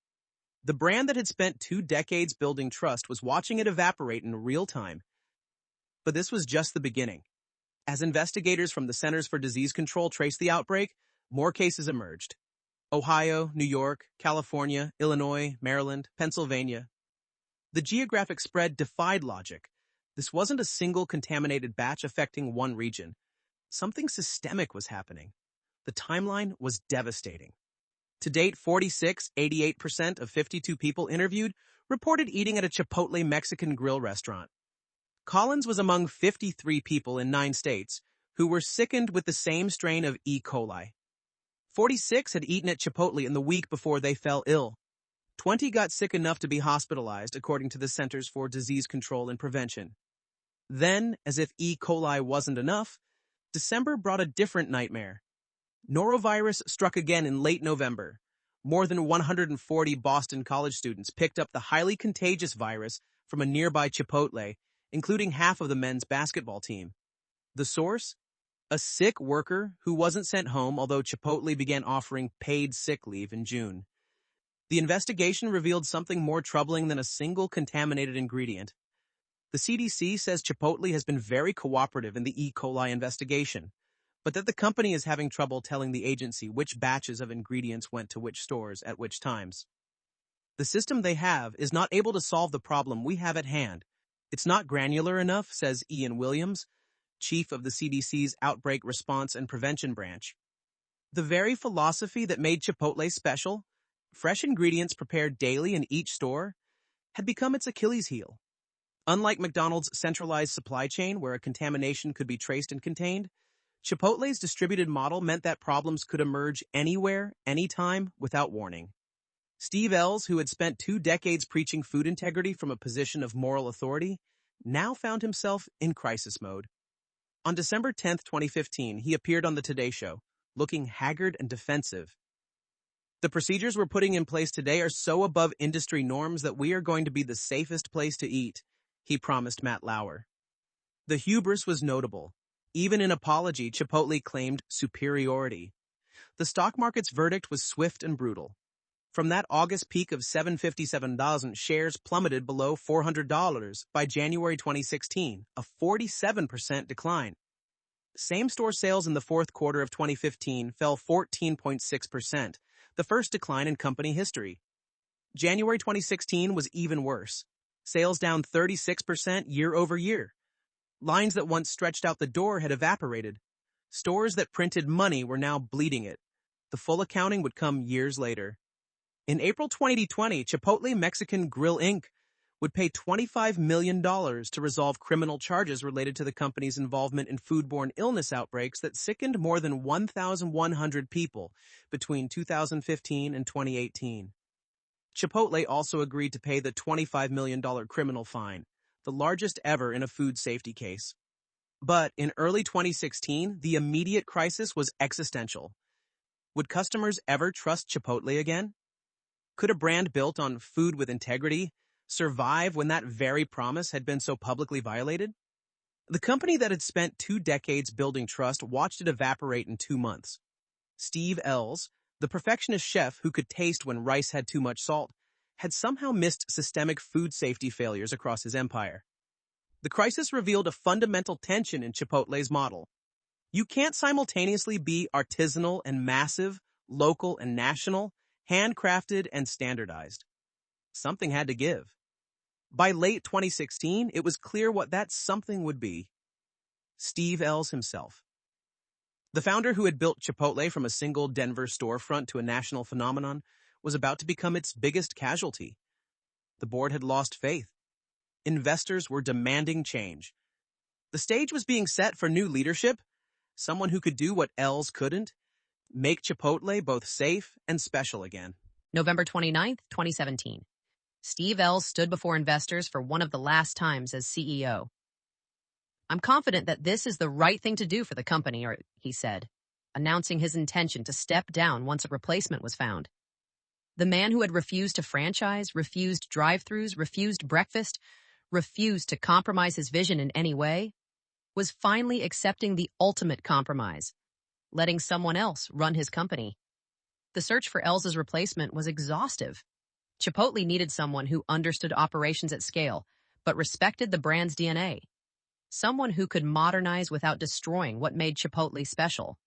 The brand that had spent 2 decades building trust was watching it evaporate in real time. But this was just the beginning. As investigators from the Centers for Disease Control traced the outbreak, more cases emerged. Ohio, New York, California, Illinois, Maryland, Pennsylvania. The geographic spread defied logic. This wasn't a single contaminated batch affecting one region. Something systemic was happening. The timeline was devastating. To date, 88% of 52 people interviewed reported eating at a Chipotle Mexican grill restaurant. Collins was among 53 people in 9 states who were sickened with the same strain of E. coli. 46 had eaten at Chipotle in the week before they fell ill. 20 got sick enough to be hospitalized, according to the Centers for Disease Control and Prevention. Then, as if E. coli wasn't enough, December brought a different nightmare. Norovirus struck again in late November. More than 140 Boston college students picked up the highly contagious virus from a nearby Chipotle, including half of the men's basketball team. The source? A sick worker who wasn't sent home, although Chipotle began offering paid sick leave in June. The investigation revealed something more troubling than a single contaminated ingredient. The CDC says Chipotle has been very cooperative in the E. coli investigation, but that the company is having trouble telling the agency which batches of ingredients went to which stores at which times. The system they have is not able to solve the problem we have at hand. It's not granular enough, says Ian Williams, chief of the CDC's Outbreak Response and Prevention Branch. The very philosophy that made Chipotle special, fresh ingredients prepared daily in each store, had become its Achilles heel. Unlike McDonald's centralized supply chain where a contamination could be traced and contained, Chipotle's distributed model meant that problems could emerge anywhere, anytime, without warning. Steve Ells, who had spent 2 decades preaching food integrity from a position of moral authority, now found himself in crisis mode. On December 10, 2015, he appeared on the Today Show, looking haggard and defensive. The procedures we're putting in place today are so above industry norms that we are going to be the safest place to eat, he promised Matt Lauer. The hubris was notable. Even in apology, Chipotle claimed superiority. The stock market's verdict was swift and brutal. From that August peak of $757, shares plummeted below $400 by January 2016, a 47% decline. Same-store sales in the fourth quarter of 2015 fell 14.6%, the first decline in company history. January 2016 was even worse. Sales down 36% year over year. Lines that once stretched out the door had evaporated. Stores that printed money were now bleeding it. The full accounting would come years later. In April 2020, Chipotle Mexican Grill Inc. would pay $25 million to resolve criminal charges related to the company's involvement in foodborne illness outbreaks that sickened more than 1,100 people between 2015 and 2018. Chipotle also agreed to pay the $25 million criminal fine, the largest ever in a food safety case. But in early 2016, the immediate crisis was existential. Would customers ever trust Chipotle again? Could a brand built on food with integrity survive when that very promise had been so publicly violated? The company that had spent 2 decades building trust watched it evaporate in 2 months. Steve Ells, the perfectionist chef who could taste when rice had too much salt, had somehow missed systemic food safety failures across his empire. The crisis revealed a fundamental tension in Chipotle's model. You can't simultaneously be artisanal and massive, local and national, handcrafted and standardized. Something had to give. By late 2016, it was clear what that something would be. Steve Ells himself. The founder who had built Chipotle from a single Denver storefront to a national phenomenon was about to become its biggest casualty. The board had lost faith. Investors were demanding change. The stage was being set for new leadership, someone who could do what Ells couldn't, make Chipotle both safe and special again. November 29th, 2017. Steve Ells stood before investors for one of the last times as CEO. "I'm confident that this is the right thing to do for the company," he said, announcing his intention to step down once a replacement was found. The man who had refused to franchise, refused drive-thrus, refused breakfast, refused to compromise his vision in any way, was finally accepting the ultimate compromise, letting someone else run his company. The search for Ells' replacement was exhaustive. Chipotle needed someone who understood operations at scale, but respected the brand's DNA. Someone who could modernize without destroying what made Chipotle special.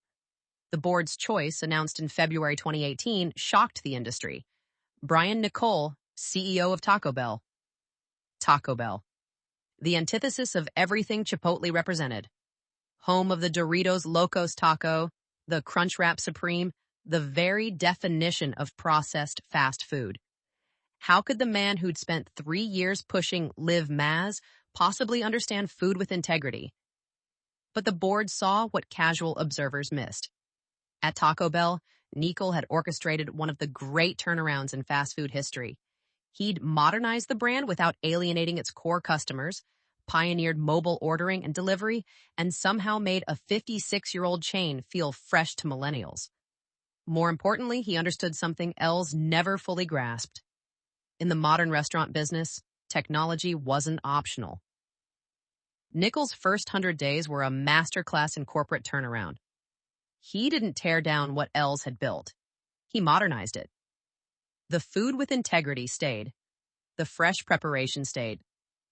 The board's choice, announced in February 2018, shocked the industry. Brian Niccol, CEO of Taco Bell. Taco Bell. The antithesis of everything Chipotle represented. Home of the Doritos Locos Taco, the Crunchwrap Supreme, the very definition of processed fast food. How could the man who'd spent 3 years pushing Live Maz possibly understand food with integrity? But the board saw what casual observers missed. At Taco Bell, Niccol had orchestrated one of the great turnarounds in fast food history. He'd modernized the brand without alienating its core customers, pioneered mobile ordering and delivery, and somehow made a 56-year-old chain feel fresh to millennials. More importantly, he understood something Ells never fully grasped. In the modern restaurant business, technology wasn't optional. Niccol's first 100 days were a masterclass in corporate turnaround. He didn't tear down what Ells had built. He modernized it. The food with integrity stayed. The fresh preparation stayed.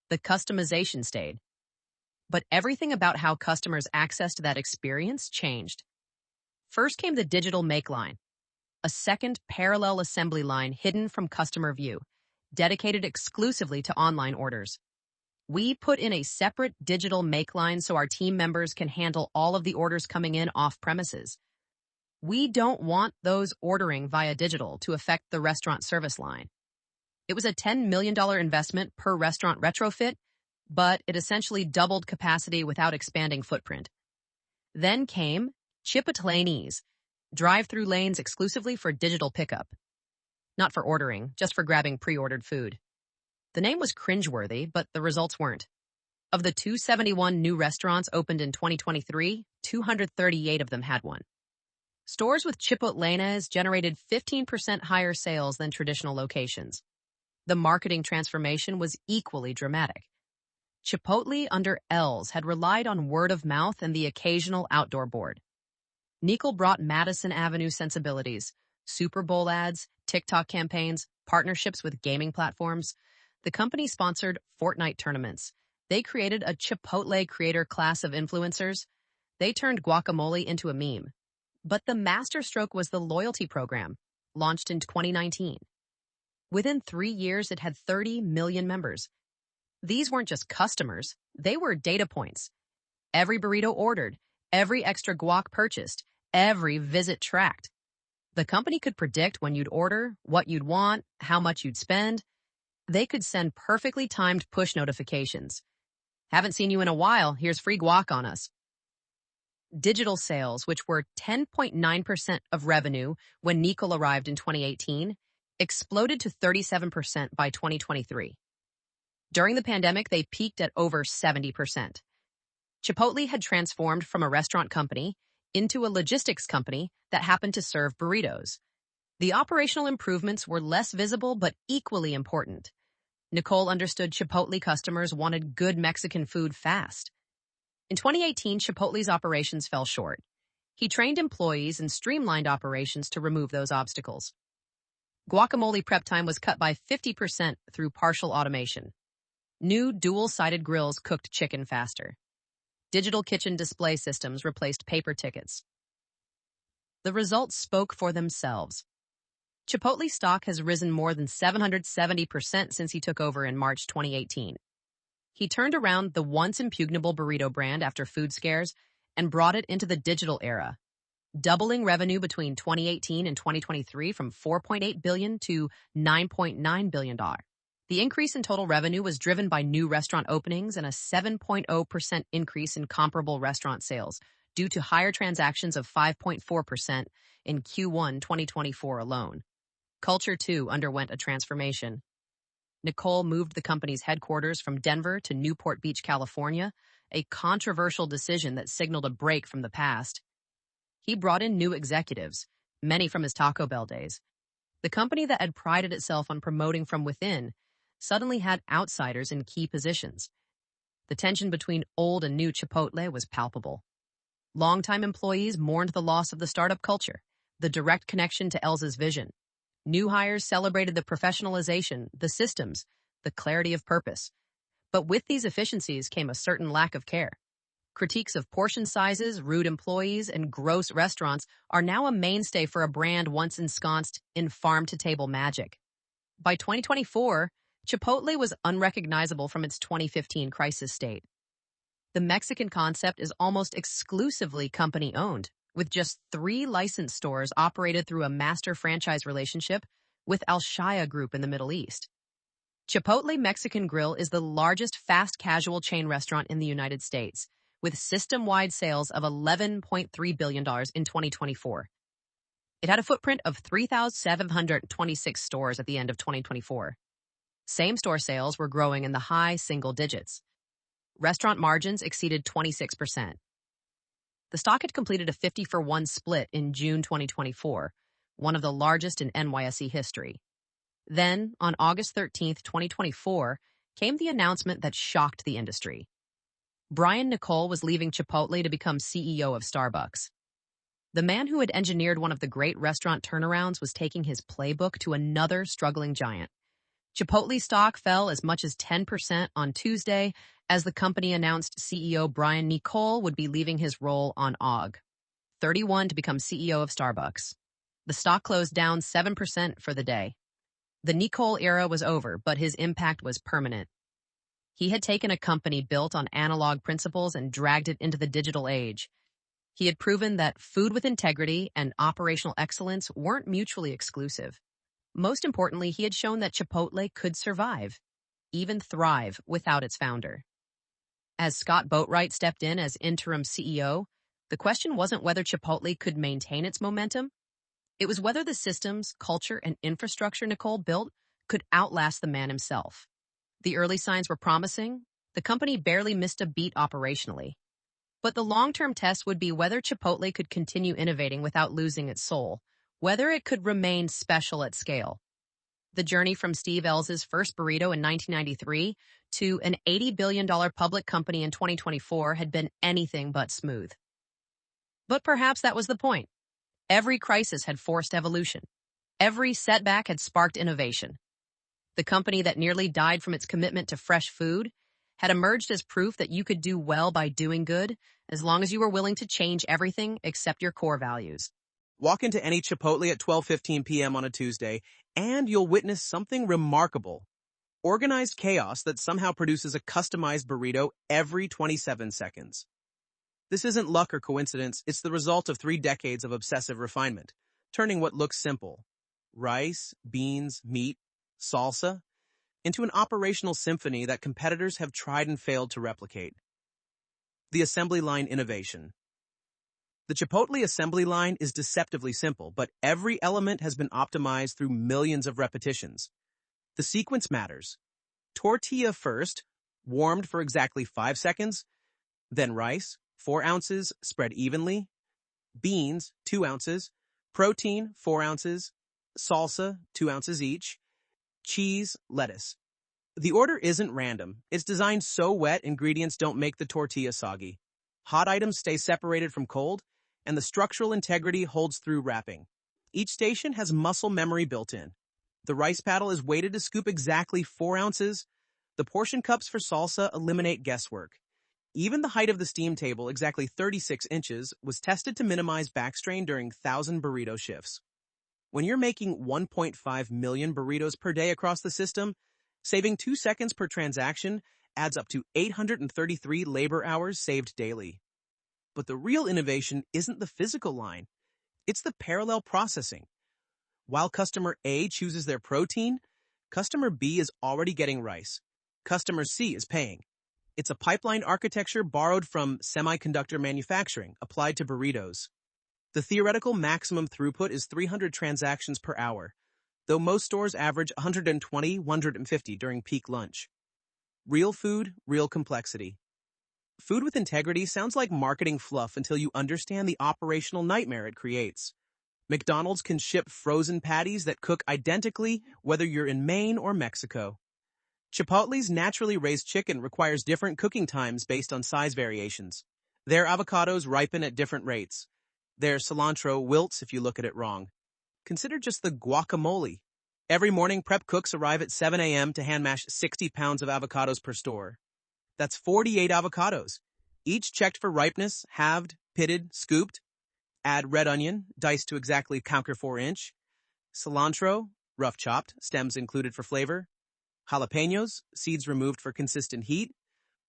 The customization stayed. But everything about how customers accessed that experience changed. First came the digital make line, a second parallel assembly line hidden from customer view, dedicated exclusively to online orders. We put in a separate digital make line so our team members can handle all of the orders coming in off premises. We don't want those ordering via digital to affect the restaurant service line. It was a $10 million investment per restaurant retrofit, but it essentially doubled capacity without expanding footprint. Then came Chipotle's, drive-through lanes exclusively for digital pickup. Not for ordering, just for grabbing pre-ordered food. The name was cringeworthy, but the results weren't. Of the 271 new restaurants opened in 2023, 238 of them had one. Stores with Chipotle's generated 15% higher sales than traditional locations. The marketing transformation was equally dramatic. Chipotle under Ells had relied on word of mouth and the occasional outdoor board. Niccol brought Madison Avenue sensibilities, Super Bowl ads, TikTok campaigns, partnerships with gaming platforms. The company sponsored Fortnite tournaments. They created a Chipotle creator class of influencers. They turned guacamole into a meme. But the masterstroke was the loyalty program, launched in 2019. Within 3 years, it had 30 million members. These weren't just customers, they were data points. Every burrito ordered, every extra guac purchased, every visit tracked. The company could predict when you'd order, what you'd want, how much you'd spend. They could send perfectly timed push notifications. Haven't seen you in a while, here's free guac on us. Digital sales, which were 10.9% of revenue when Niccol arrived in 2018, exploded to 37% by 2023. During the pandemic, they peaked at over 70%. Chipotle had transformed from a restaurant company into a logistics company that happened to serve burritos. The operational improvements were less visible but equally important. Niccol understood Chipotle customers wanted good Mexican food fast. In 2018, Chipotle's operations fell short. He trained employees and streamlined operations to remove those obstacles. Guacamole prep time was cut by 50% through partial automation. New dual-sided grills cooked chicken faster. Digital kitchen display systems replaced paper tickets. The results spoke for themselves. Chipotle stock has risen more than 770% since he took over in March 2018. He turned around the once impugnable burrito brand after food scares and brought it into the digital era, doubling revenue between 2018 and 2023 from $4.8 billion to $9.9 billion. The increase in total revenue was driven by new restaurant openings and a 7.0% increase in comparable restaurant sales due to higher transactions of 5.4% in Q1 2024 alone. Culture, too, underwent a transformation. Niccol moved the company's headquarters from Denver to Newport Beach, California, a controversial decision that signaled a break from the past. He brought in new executives, many from his Taco Bell days. The company that had prided itself on promoting from within suddenly had outsiders in key positions. The tension between old and new Chipotle was palpable. Longtime employees mourned the loss of the startup culture, the direct connection to Ells' vision. New hires celebrated the professionalization, the systems, the clarity of purpose. But with these efficiencies came a certain lack of care. Critiques of portion sizes, rude employees, and gross restaurants are now a mainstay for a brand once ensconced in farm-to-table magic. By 2024, Chipotle was unrecognizable from its 2015 crisis state. The Mexican concept is almost exclusively company-owned, with just 3 licensed stores operated through a master franchise relationship with Al-Shaya Group in the Middle East. Chipotle Mexican Grill is the largest fast casual chain restaurant in the United States, with system-wide sales of $11.3 billion in 2024. It had a footprint of 3,726 stores at the end of 2024. Same-store sales were growing in the high single digits. Restaurant margins exceeded 26%. The stock had completed a 50-for-1 split in June 2024, one of the largest in NYSE history. Then, on August 13, 2024, came the announcement that shocked the industry. Brian Niccol was leaving Chipotle to become CEO of Starbucks. The man who had engineered one of the great restaurant turnarounds was taking his playbook to another struggling giant. Chipotle stock fell as much as 10% on Tuesday as the company announced CEO Brian Niccol would be leaving his role on Aug. 31 to become CEO of Starbucks. The stock closed down 7% for the day. The Niccol era was over, but his impact was permanent. He had taken a company built on analog principles and dragged it into the digital age. He had proven that food with integrity and operational excellence weren't mutually exclusive. Most importantly, he had shown that Chipotle could survive, even thrive, without its founder. As Scott Boatwright stepped in as interim CEO, the question wasn't whether Chipotle could maintain its momentum. It was whether the systems, culture, and infrastructure Niccol built could outlast the man himself. The early signs were promising. The company barely missed a beat operationally. But the long-term test would be whether Chipotle could continue innovating without losing its soul, whether it could remain special at scale. The journey from Steve Ells' first burrito in 1993 to an $80 billion public company in 2024 had been anything but smooth. But perhaps that was the point. Every crisis had forced evolution. Every setback had sparked innovation. The company that nearly died from its commitment to fresh food had emerged as proof that you could do well by doing good as long as you were willing to change everything except your core values. Walk into any Chipotle at 12:15 p.m. on a Tuesday, and you'll witness something remarkable. Organized chaos that somehow produces a customized burrito every 27 seconds. This isn't luck or coincidence, it's the result of 3 decades of obsessive refinement, turning what looks simple, rice, beans, meat, salsa, into an operational symphony that competitors have tried and failed to replicate. The assembly line innovation. The Chipotle assembly line is deceptively simple, but every element has been optimized through millions of repetitions. The sequence matters. Tortilla first, warmed for exactly 5 seconds, then rice, 4 ounces, spread evenly, beans, 2 ounces, protein, 4 ounces, salsa, 2 ounces each, cheese, lettuce. The order isn't random. It's designed so wet ingredients don't make the tortilla soggy. Hot items stay separated from cold, and the structural integrity holds through wrapping. Each station has muscle memory built in. The rice paddle is weighted to scoop exactly 4 ounces. The portion cups for salsa eliminate guesswork. Even the height of the steam table, exactly 36 inches, was tested to minimize backstrain during 1,000 burrito shifts. When you're making 1.5 million burritos per day across the system, saving 2 seconds per transaction adds up to 833 labor hours saved daily. But the real innovation isn't the physical line. It's the parallel processing. While customer A chooses their protein, customer B is already getting rice. Customer C is paying. It's a pipeline architecture borrowed from semiconductor manufacturing, applied to burritos. The theoretical maximum throughput is 300 transactions per hour, though most stores average 120-150 during peak lunch. Real food, real complexity. Food with integrity sounds like marketing fluff until you understand the operational nightmare it creates. McDonald's can ship frozen patties that cook identically whether you're in Maine or Mexico. Chipotle's naturally raised chicken requires different cooking times based on size variations. Their avocados ripen at different rates. Their cilantro wilts if you look at it wrong. Consider just the guacamole. Every morning, prep cooks arrive at 7 a.m. to hand mash 60 pounds of avocados per store. That's 48 avocados, each checked for ripeness, halved, pitted, scooped. Add red onion, diced to exactly counter 4-inch. Cilantro, rough chopped, stems included for flavor. Jalapenos, seeds removed for consistent heat.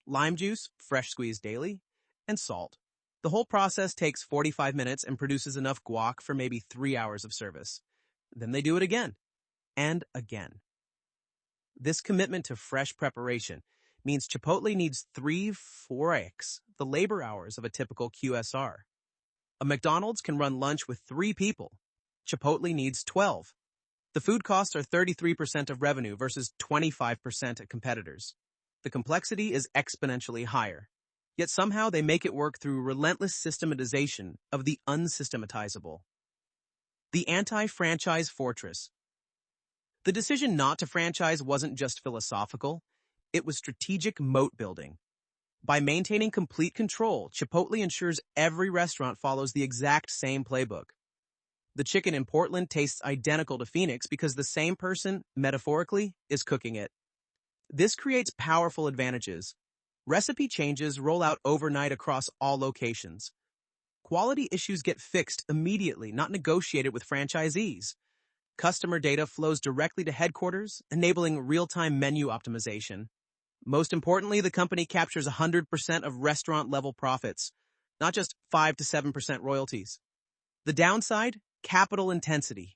Lime juice, fresh squeezed daily. And salt. The whole process takes 45 minutes and produces enough guac for maybe 3 hours of service. Then they do it again. And again. This commitment to fresh preparation means Chipotle needs 3-4x the labor hours of a typical QSR. A McDonald's can run lunch with 3 people. Chipotle needs 12. The food costs are 33% of revenue versus 25% at competitors. The complexity is exponentially higher. Yet somehow they make it work through relentless systematization of the unsystematizable. The anti-franchise fortress. The decision not to franchise wasn't just philosophical, it was strategic moat building. By maintaining complete control, Chipotle ensures every restaurant follows the exact same playbook. The chicken in Portland tastes identical to Phoenix because the same person, metaphorically, is cooking it. This creates powerful advantages. Recipe changes roll out overnight across all locations. Quality issues get fixed immediately, not negotiated with franchisees. Customer data flows directly to headquarters, enabling real-time menu optimization. Most importantly, the company captures 100% of restaurant-level profits, not just 5 to 7% royalties. The downside? Capital intensity.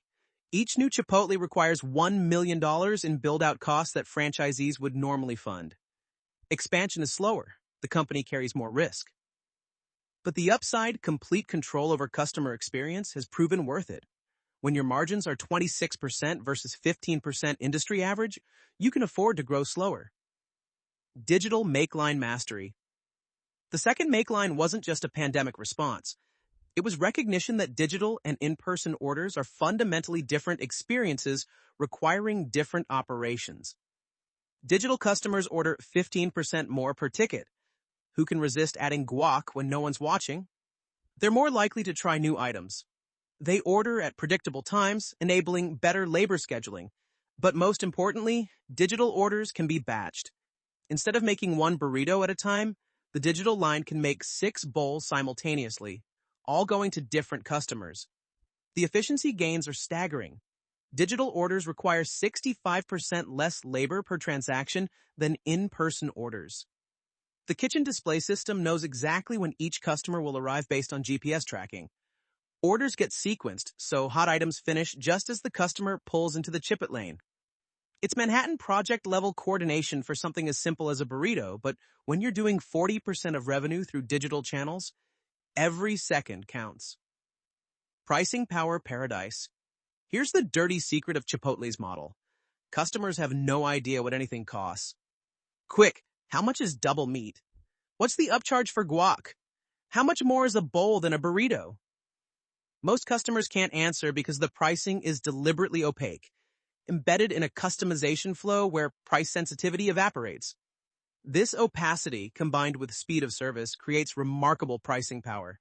Each new Chipotle requires $1 million in build-out costs that franchisees would normally fund. Expansion is slower. The company carries more risk. But the upside, complete control over customer experience, has proven worth it. When your margins are 26% versus 15% industry average, you can afford to grow slower. Digital make-line mastery. The second make line wasn't just a pandemic response. It was recognition that digital and in-person orders are fundamentally different experiences requiring different operations. Digital customers order 15% more per ticket. Who can resist adding guac when no one's watching? They're more likely to try new items. They order at predictable times, enabling better labor scheduling. But most importantly, digital orders can be batched. Instead of making one burrito at a time, the digital line can make 6 bowls simultaneously, all going to different customers. The efficiency gains are staggering. Digital orders require 65% less labor per transaction than in-person orders. The kitchen display system knows exactly when each customer will arrive based on GPS tracking. Orders get sequenced, so hot items finish just as the customer pulls into the Chipotle lane. It's Manhattan Project-level coordination for something as simple as a burrito, but when you're doing 40% of revenue through digital channels, every second counts. Pricing power paradise. Here's the dirty secret of Chipotle's model. Customers have no idea what anything costs. Quick, how much is double meat? What's the upcharge for guac? How much more is a bowl than a burrito? Most customers can't answer because the pricing is deliberately opaque, embedded in a customization flow where price sensitivity evaporates. This opacity, combined with speed of service, creates remarkable pricing power.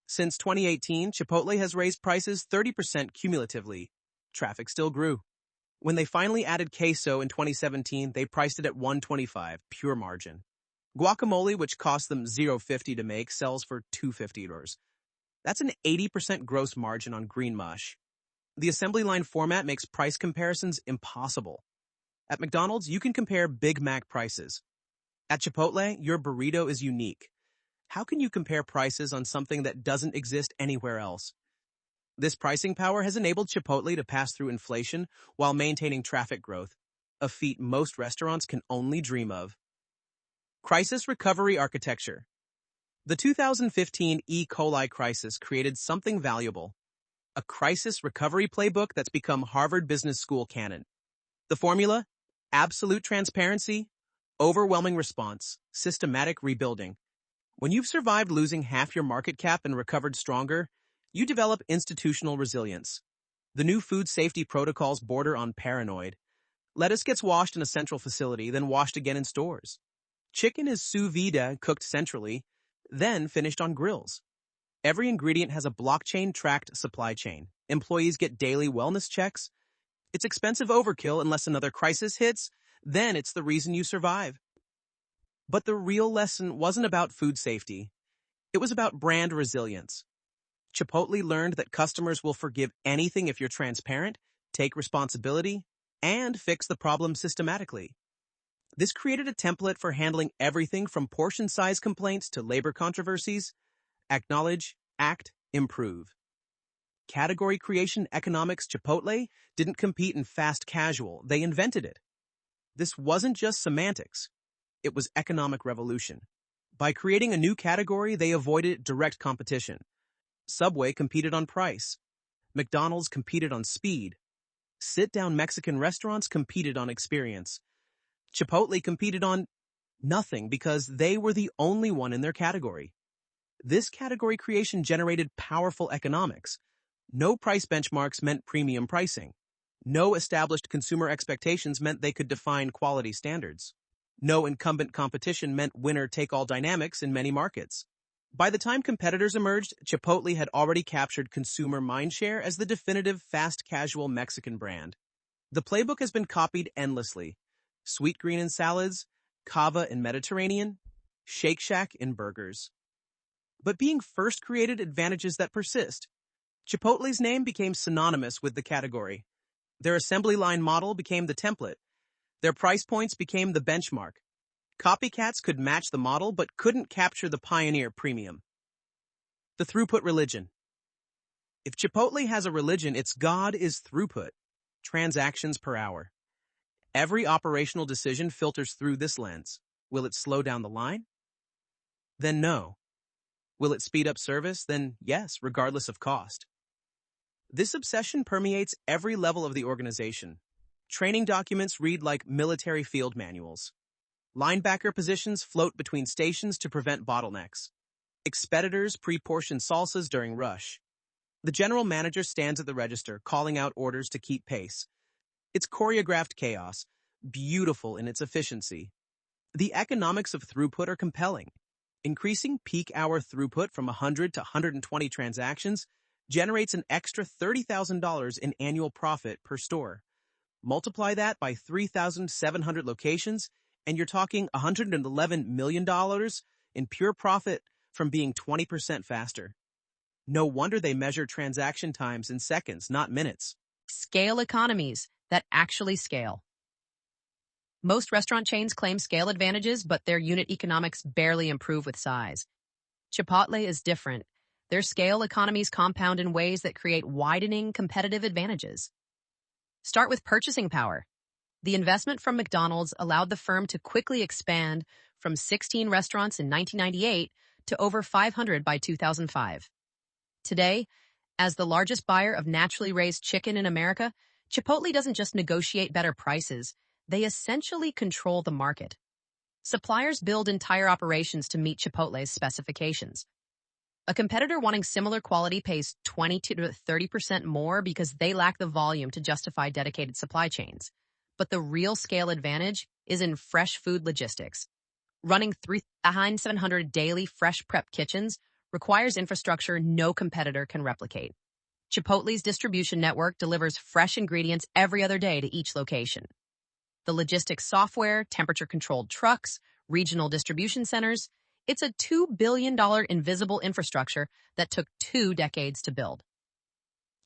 Since 2018, Chipotle has raised prices 30% cumulatively. Traffic still grew. When they finally added queso in 2017, they priced it at $1.25, pure margin. Guacamole, which cost them $0.50 to make, sells for $2.50. That's an 80% gross margin on green mush. The assembly line format makes price comparisons impossible. At McDonald's, you can compare Big Mac prices. At Chipotle, your burrito is unique. How can you compare prices on something that doesn't exist anywhere else? This pricing power has enabled Chipotle to pass through inflation while maintaining traffic growth, a feat most restaurants can only dream of. Crisis recovery architecture. The 2015 E. coli crisis created something valuable, a crisis recovery playbook that's become Harvard Business School canon. The formula? Absolute transparency, overwhelming response, systematic rebuilding. When you've survived losing half your market cap and recovered stronger, you develop institutional resilience. The new food safety protocols border on paranoid. Lettuce gets washed in a central facility, then washed again in stores. Chicken is sous vide, cooked centrally, then finished on grills. Every ingredient has a blockchain-tracked supply chain. Employees get daily wellness checks. It's expensive overkill unless another crisis hits, then it's the reason you survive. But the real lesson wasn't about food safety. It was about brand resilience. Chipotle learned that customers will forgive anything if you're transparent, take responsibility, and fix the problem systematically. This created a template for handling everything from portion size complaints to labor controversies. Acknowledge, act, improve. Category creation economics. Chipotle didn't compete in fast casual, they invented it. This wasn't just semantics, it was economic revolution. By creating a new category, they avoided direct competition. Subway competed on price. McDonald's competed on speed. Sit-down Mexican restaurants competed on experience. Chipotle competed on nothing because they were the only one in their category. This category creation generated powerful economics. No price benchmarks meant premium pricing. No established consumer expectations meant they could define quality standards. No incumbent competition meant winner-take-all dynamics in many markets. By the time competitors emerged, Chipotle had already captured consumer mindshare as the definitive fast-casual Mexican brand. The playbook has been copied endlessly. Sweet green in salads, Cava in Mediterranean, Shake Shack in burgers. But being first created advantages that persist. Chipotle's name became synonymous with the category. Their assembly line model became the template. Their price points became the benchmark. Copycats could match the model but couldn't capture the pioneer premium. The throughput religion. If Chipotle has a religion, its god is throughput, transactions per hour. Every operational decision filters through this lens. Will it slow down the line? Then no. Will it speed up service? Then yes, regardless of cost. This obsession permeates every level of the organization. Training documents read like military field manuals. Linebacker positions float between stations to prevent bottlenecks. Expeditors pre-portion salsas during rush. The general manager stands at the register, calling out orders to keep pace. It's choreographed chaos, beautiful in its efficiency. The economics of throughput are compelling. Increasing peak hour throughput from 100 to 120 transactions generates an extra $30,000 in annual profit per store. Multiply that by 3,700 locations, and you're talking $111 million in pure profit from being 20% faster. No wonder they measure transaction times in seconds, not minutes. Scale economies that actually scale. Most restaurant chains claim scale advantages, but their unit economics barely improve with size. Chipotle is different. Their scale economies compound in ways that create widening competitive advantages. Start with purchasing power. The investment from McDonald's allowed the firm to quickly expand from 16 restaurants in 1998 to over 500 by 2005. Today, as the largest buyer of naturally raised chicken in America, Chipotle doesn't just negotiate better prices, they essentially control the market. Suppliers build entire operations to meet Chipotle's specifications. A competitor wanting similar quality pays 20 to 30% more because they lack the volume to justify dedicated supply chains. But the real scale advantage is in fresh food logistics. Running 3,700 daily fresh prep kitchens requires infrastructure no competitor can replicate. Chipotle's distribution network delivers fresh ingredients every other day to each location. The logistics software, temperature-controlled trucks, regional distribution centers, it's a $2 billion invisible infrastructure that took 2 decades to build.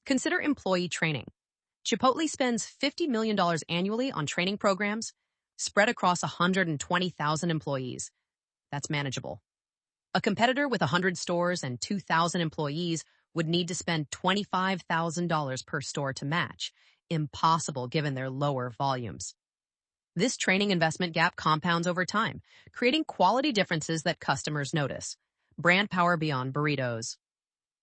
Consider employee training. Chipotle spends $50 million annually on training programs spread across 120,000 employees. That's manageable. A competitor with 100 stores and 2,000 employees would need to spend $25,000 per store to match. Impossible given their lower volumes. This training investment gap compounds over time, creating quality differences that customers notice. Brand power beyond burritos.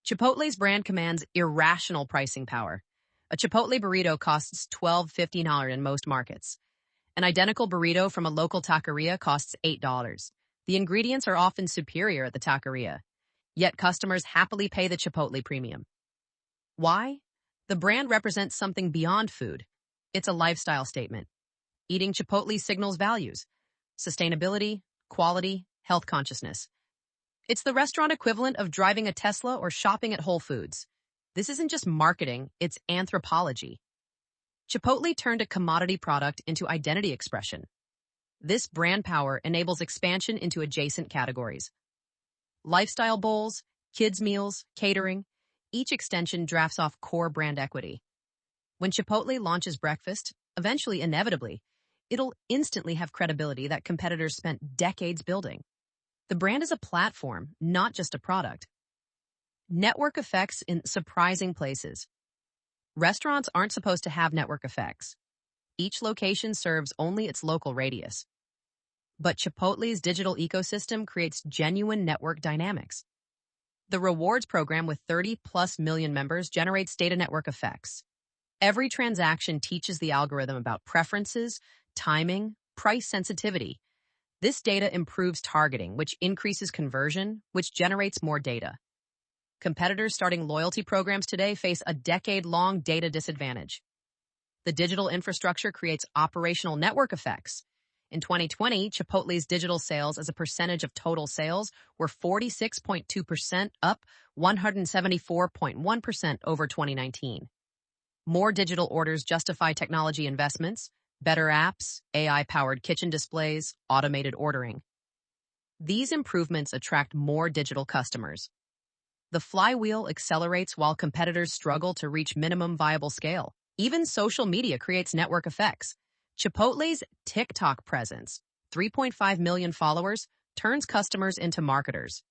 Chipotle's brand commands irrational pricing power. A Chipotle burrito costs $12.59 in most markets. An identical burrito from a local taqueria costs $8. The ingredients are often superior at the taqueria, yet customers happily pay the Chipotle premium. Why? The brand represents something beyond food. It's a lifestyle statement. Eating Chipotle signals values: sustainability, quality, health consciousness. It's the restaurant equivalent of driving a Tesla or shopping at Whole Foods. This isn't just marketing, it's anthropology. Chipotle turned a commodity product into identity expression. This brand power enables expansion into adjacent categories. Lifestyle bowls, kids' meals, catering, each extension drafts off core brand equity. When Chipotle launches breakfast, eventually, inevitably, it'll instantly have credibility that competitors spent decades building. The brand is a platform, not just a product. Network effects in surprising places. Restaurants aren't supposed to have network effects. Each location serves only its local radius. But Chipotle's digital ecosystem creates genuine network dynamics. The rewards program with 30+ million members generates data network effects. Every transaction teaches the algorithm about preferences, timing, price sensitivity. This data improves targeting, which increases conversion, which generates more data. Competitors starting loyalty programs today face a decade-long data disadvantage. The digital infrastructure creates operational network effects. In 2020, Chipotle's digital sales as a percentage of total sales were 46.2%, up 174.1% over 2019. More digital orders justify technology investments, better apps, AI-powered kitchen displays, automated ordering. These improvements attract more digital customers. The flywheel accelerates while competitors struggle to reach minimum viable scale. Even social media creates network effects. Chipotle's TikTok presence, 3.5 million followers, turns customers into marketers.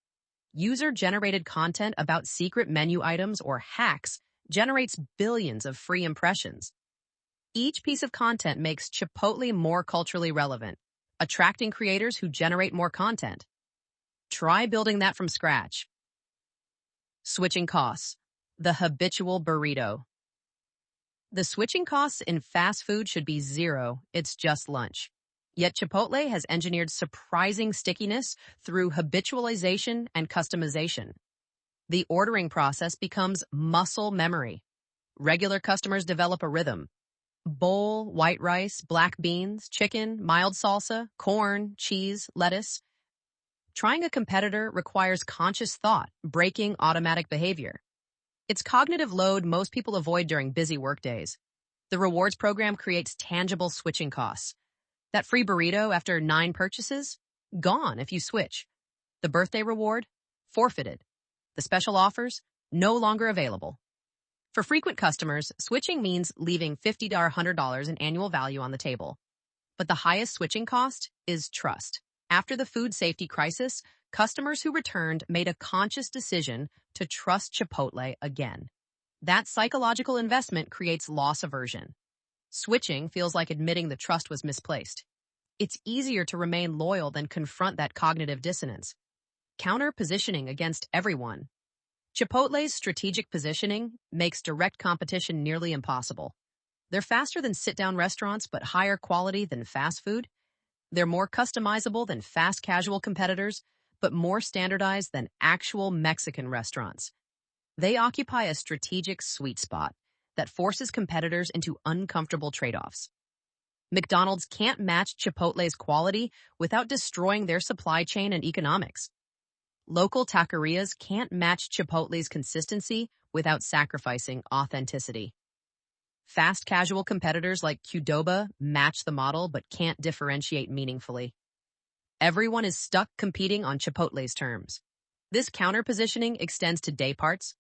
User-generated content about secret menu items or hacks generates billions of free impressions. Each piece of content makes Chipotle more culturally relevant, attracting creators who generate more content. Try building that from scratch. Switching costs. The habitual burrito. The switching costs in fast food should be zero. It's just lunch. Yet Chipotle has engineered surprising stickiness through habitualization and customization. The ordering process becomes muscle memory. Regular customers develop a rhythm. Bowl, white rice, black beans, chicken, mild salsa, corn, cheese, lettuce. Trying a competitor requires conscious thought, breaking automatic behavior. It's cognitive load most people avoid during busy workdays. The rewards program creates tangible switching costs. That free burrito after 9 purchases? Gone if you switch. The birthday reward? Forfeited. The special offers? No longer available. For frequent customers, switching means leaving $50 to $100 in annual value on the table. But the highest switching cost is trust. After the food safety crisis, customers who returned made a conscious decision to trust Chipotle again. That psychological investment creates loss aversion. Switching feels like admitting the trust was misplaced. It's easier to remain loyal than confront that cognitive dissonance. Counter-positioning against everyone. Chipotle's strategic positioning makes direct competition nearly impossible. They're faster than sit-down restaurants, but higher quality than fast food. They're more customizable than fast casual competitors, but more standardized than actual Mexican restaurants. They occupy a strategic sweet spot that forces competitors into uncomfortable trade-offs. McDonald's can't match Chipotle's quality without destroying their supply chain and economics. Local taquerias can't match Chipotle's consistency without sacrificing authenticity. Fast casual competitors like Qdoba match the model but can't differentiate meaningfully. Everyone is stuck competing on Chipotle's terms. This counter-positioning extends to day parts.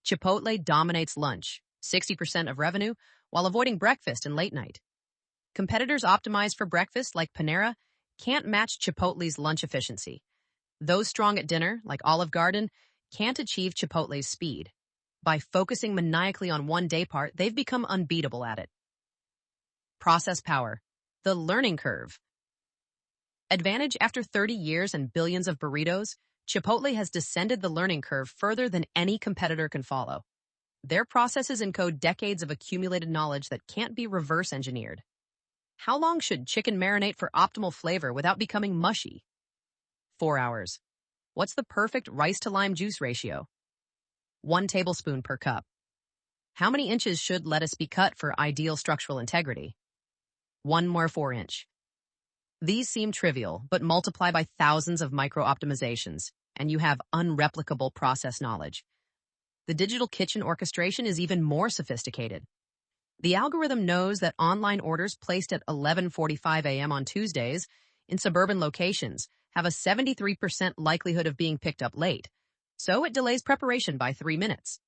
Chipotle dominates lunch, 60% of revenue, while avoiding breakfast and late night. Competitors optimized for breakfast like Panera can't match Chipotle's lunch efficiency. Those strong at dinner, like Olive Garden, can't achieve Chipotle's speed. By focusing maniacally on one day part, they've become unbeatable at it. Process power. The learning curve. Advantage after 30 years and billions of burritos, Chipotle has descended the learning curve further than any competitor can follow. Their processes encode decades of accumulated knowledge that can't be reverse engineered. How long should chicken marinate for optimal flavor without becoming mushy? 4 hours. What's the perfect rice to lime juice ratio? 1 tablespoon per cup. How many inches should lettuce be cut for ideal structural integrity? 1 more 4-inch. These seem trivial, but multiply by thousands of micro-optimizations, and you have unreplicable process knowledge. The digital kitchen orchestration is even more sophisticated. The algorithm knows that online orders placed at 11:45 a.m. on Tuesdays in suburban locations have a 73% likelihood of being picked up late, so it delays preparation by 3 minutes.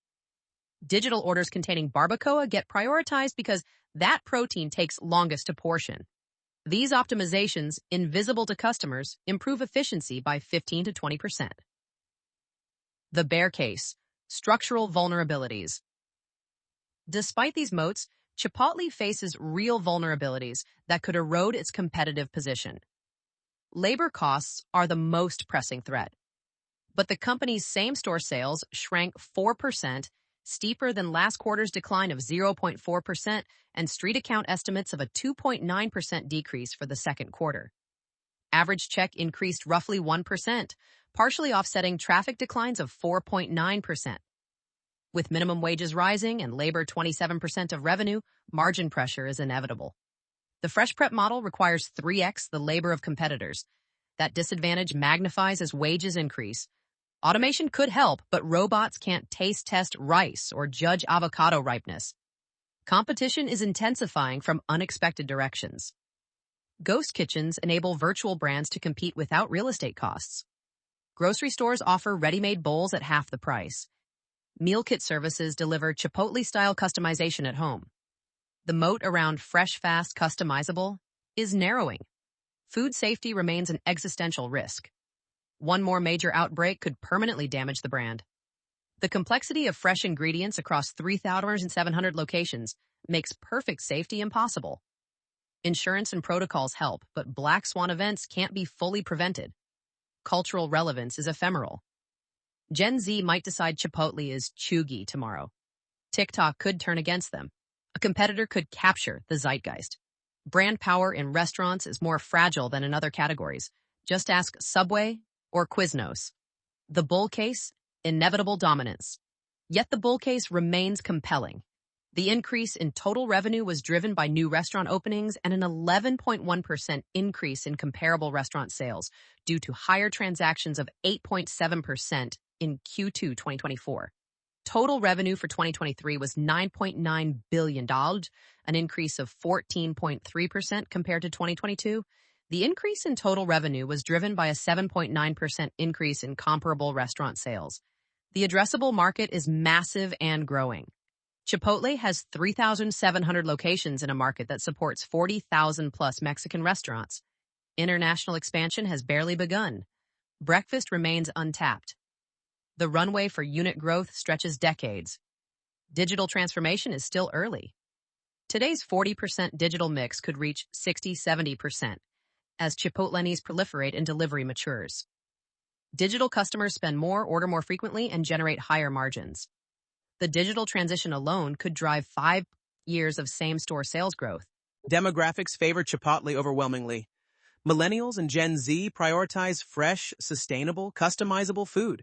Digital orders containing barbacoa get prioritized because that protein takes longest to portion. These optimizations, invisible to customers, improve efficiency by 15 to 20%. The bear case, structural vulnerabilities. Despite these moats, Chipotle faces real vulnerabilities that could erode its competitive position. Labor costs are the most pressing threat. But the company's same-store sales shrank 4%, steeper than last quarter's decline of 0.4% and street account estimates of a 2.9% decrease for the second quarter. Average check increased roughly 1%, partially offsetting traffic declines of 4.9%. With minimum wages rising and labor 27% of revenue, margin pressure is inevitable. The fresh prep model requires 3x the labor of competitors. That disadvantage magnifies as wages increase. Automation could help, but robots can't taste test rice or judge avocado ripeness. Competition is intensifying from unexpected directions. Ghost kitchens enable virtual brands to compete without real estate costs. Grocery stores offer ready-made bowls at half the price. Meal kit services deliver Chipotle-style customization at home. The moat around fresh, fast, customizable is narrowing. Food safety remains an existential risk. One more major outbreak could permanently damage the brand. The complexity of fresh ingredients across 3,700 locations makes perfect safety impossible. Insurance and protocols help, but black swan events can't be fully prevented. Cultural relevance is ephemeral. Gen Z might decide Chipotle is chuggy tomorrow. TikTok could turn against them. A competitor could capture the zeitgeist. Brand power in restaurants is more fragile than in other categories. Just ask Subway or Quiznos. The bull case, inevitable dominance. Yet the bull case remains compelling. The increase in total revenue was driven by new restaurant openings and an 11.1% increase in comparable restaurant sales due to higher transactions of 8.7% in Q2 2024. Total revenue for 2023 was $9.9 billion, an increase of 14.3% compared to 2022. The increase in total revenue was driven by a 7.9% increase in comparable restaurant sales. The addressable market is massive and growing. Chipotle has 3,700 locations in a market that supports 40,000 plus Mexican restaurants. International expansion has barely begun. Breakfast remains untapped. The runway for unit growth stretches decades. Digital transformation is still early. Today's 40% digital mix could reach 60-70% as Chipotle's proliferate and delivery matures. Digital customers spend more, order more frequently, and generate higher margins. The digital transition alone could drive 5 years of same-store sales growth. Demographics favor Chipotle overwhelmingly. Millennials and Gen Z prioritize fresh, sustainable, customizable food.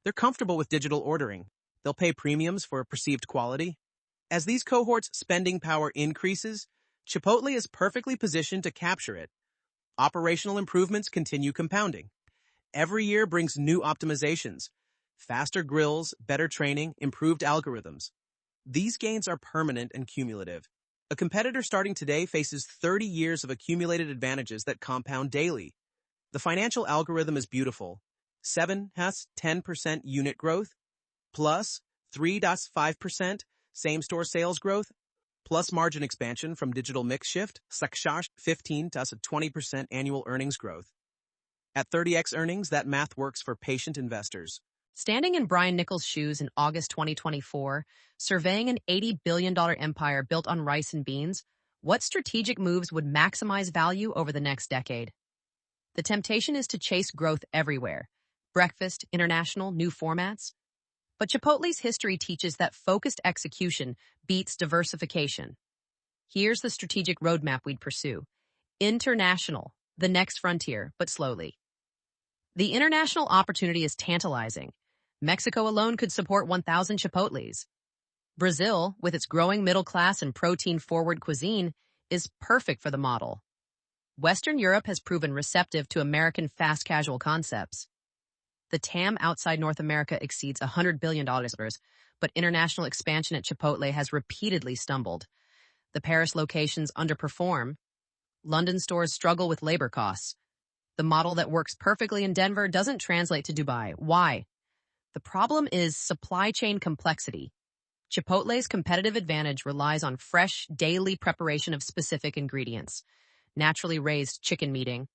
They're comfortable with digital ordering. They'll pay premiums for perceived quality. As these cohorts' spending power increases, Chipotle is perfectly positioned to capture it. Operational improvements continue compounding. Every year brings new optimizations. Faster grills, better training, improved algorithms. These gains are permanent and cumulative. A competitor starting today faces 30 years of accumulated advantages that compound daily. The financial algorithm is beautiful. 7 has 10% unit growth, plus 3.5% same-store sales growth, plus margin expansion from digital mix shift, 15 to 20% annual earnings growth. At 30x earnings, that math works for patient investors. Standing in Brian Niccol's shoes in August 2024, surveying an $80 billion empire built on rice and beans, what strategic moves would maximize value over the next decade? The temptation is to chase growth everywhere. Breakfast, international, new formats. But Chipotle's history teaches that focused execution beats diversification. Here's the strategic roadmap we'd pursue. International, the next frontier, but slowly. The international opportunity is tantalizing. Mexico alone could support 1,000 Chipotles. Brazil, with its growing middle class and protein-forward cuisine, is perfect for the model. Western Europe has proven receptive to American fast casual concepts. The TAM outside North America exceeds $100 billion, but international expansion at Chipotle has repeatedly stumbled. The Paris locations underperform. London stores struggle with labor costs. The model that works perfectly in Denver doesn't translate to Dubai. Why? The problem is supply chain complexity. Chipotle's competitive advantage relies on fresh, daily preparation of specific ingredients. Naturally raised chicken meating.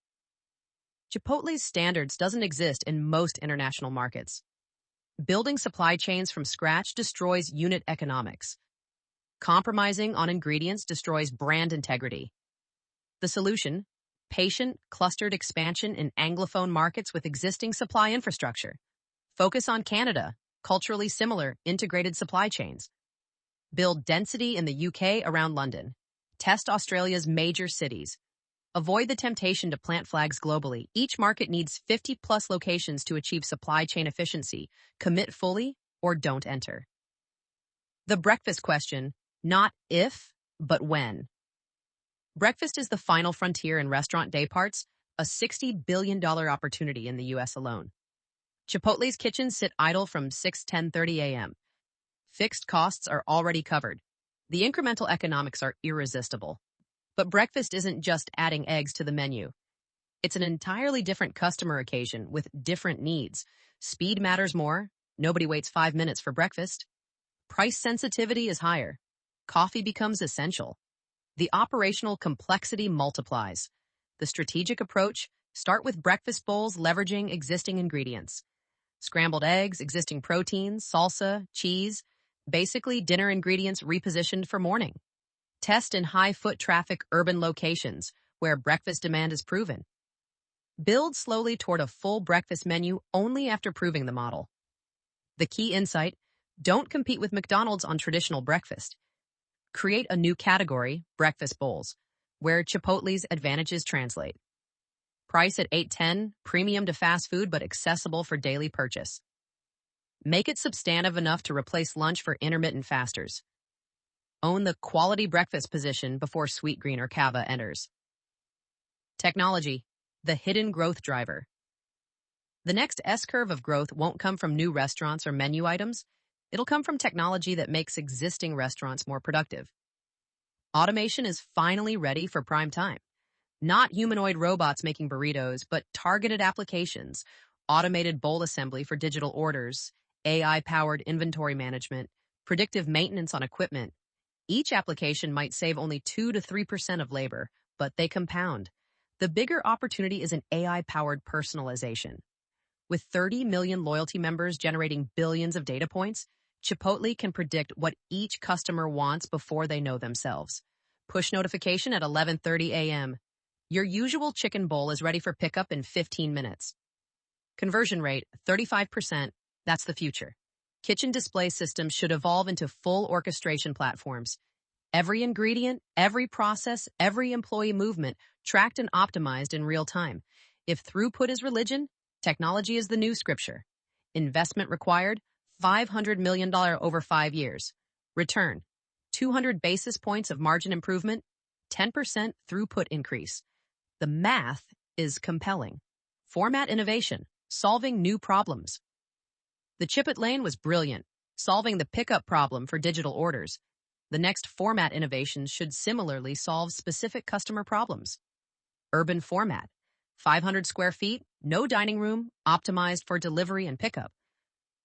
Chipotle's standards doesn't exist in most international markets. Building supply chains from scratch destroys unit economics. Compromising on ingredients destroys brand integrity. The solution? Patient, clustered expansion in Anglophone markets with existing supply infrastructure. Focus on Canada, culturally similar, integrated supply chains. Build density in the UK around London. Test Australia's major cities. Avoid the temptation to plant flags globally. Each market needs 50-plus locations to achieve supply chain efficiency. Commit fully or don't enter. The breakfast question, not if, but when. Breakfast is the final frontier in restaurant dayparts, a $60 billion opportunity in the U.S. alone. Chipotle's kitchens sit idle from 10:30 a.m. Fixed costs are already covered. The incremental economics are irresistible. But breakfast isn't just adding eggs to the menu. It's an entirely different customer occasion with different needs. Speed matters more. Nobody waits 5 minutes for breakfast. Price sensitivity is higher. Coffee becomes essential. The operational complexity multiplies. The strategic approach, start with breakfast bowls leveraging existing ingredients. Scrambled eggs, existing proteins, salsa, cheese, basically dinner ingredients repositioned for morning. Test in high-foot traffic urban locations where breakfast demand is proven. Build slowly toward a full breakfast menu only after proving the model. The key insight, don't compete with McDonald's on traditional breakfast. Create a new category, breakfast bowls. where Chipotle's advantages translate. Price at $8.10, premium to fast food but accessible for daily purchase. Make it substantive enough to replace lunch for intermittent fasters. Own the quality breakfast position before Sweetgreen or Cava enters. Technology, the hidden growth driver. The next S-curve of growth won't come from new restaurants or menu items. It'll come from technology that makes existing restaurants more productive. Automation is finally ready for prime time. Not humanoid robots making burritos, but targeted applications, automated bowl assembly for digital orders, AI-powered inventory management, predictive maintenance on equipment. Each application might save only 2 to 3% of labor, but they compound. The bigger opportunity is an AI-powered personalization. With 30 million loyalty members generating billions of data points, Chipotle can predict what each customer wants before they know themselves. Push notification at 11:30 a.m. Your usual chicken bowl is ready for pickup in 15 minutes. Conversion rate, 35%. That's the future. Kitchen display systems should evolve into full orchestration platforms. Every ingredient, every process, every employee movement tracked and optimized in real time. If throughput is religion, technology is the new scripture. Investment required, $500 million over 5 years. Return, 200 basis points of margin improvement, 10% throughput increase. The math is compelling. Format innovation, solving new problems. The Chipotle was brilliant, solving the pickup problem for digital orders. The next format innovations should similarly solve specific customer problems. Urban format, 500 square feet, no dining room, optimized for delivery and pickup.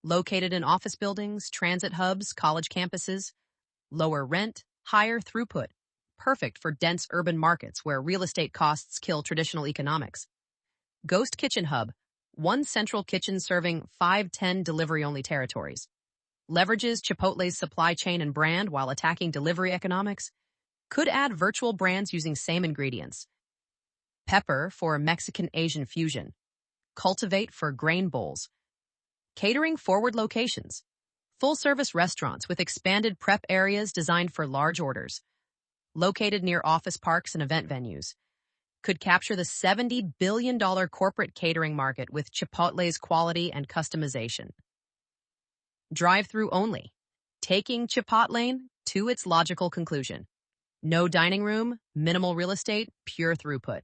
Located in office buildings, transit hubs, college campuses. Lower rent, higher throughput. Perfect for dense urban markets where real estate costs kill traditional economics. Ghost Kitchen Hub, one central kitchen serving 5-10 delivery-only territories. Leverages Chipotle's supply chain and brand while attacking delivery economics. Could add virtual brands using same ingredients. Pepper for Mexican-Asian fusion. Cultivate for grain bowls. Catering forward locations. Full-service restaurants with expanded prep areas designed for large orders. Located near office parks and event venues. Could capture the $70 billion corporate catering market with Chipotle's quality and customization. Drive-through only, taking Chipotle to its logical conclusion. No dining room, minimal real estate, pure throughput.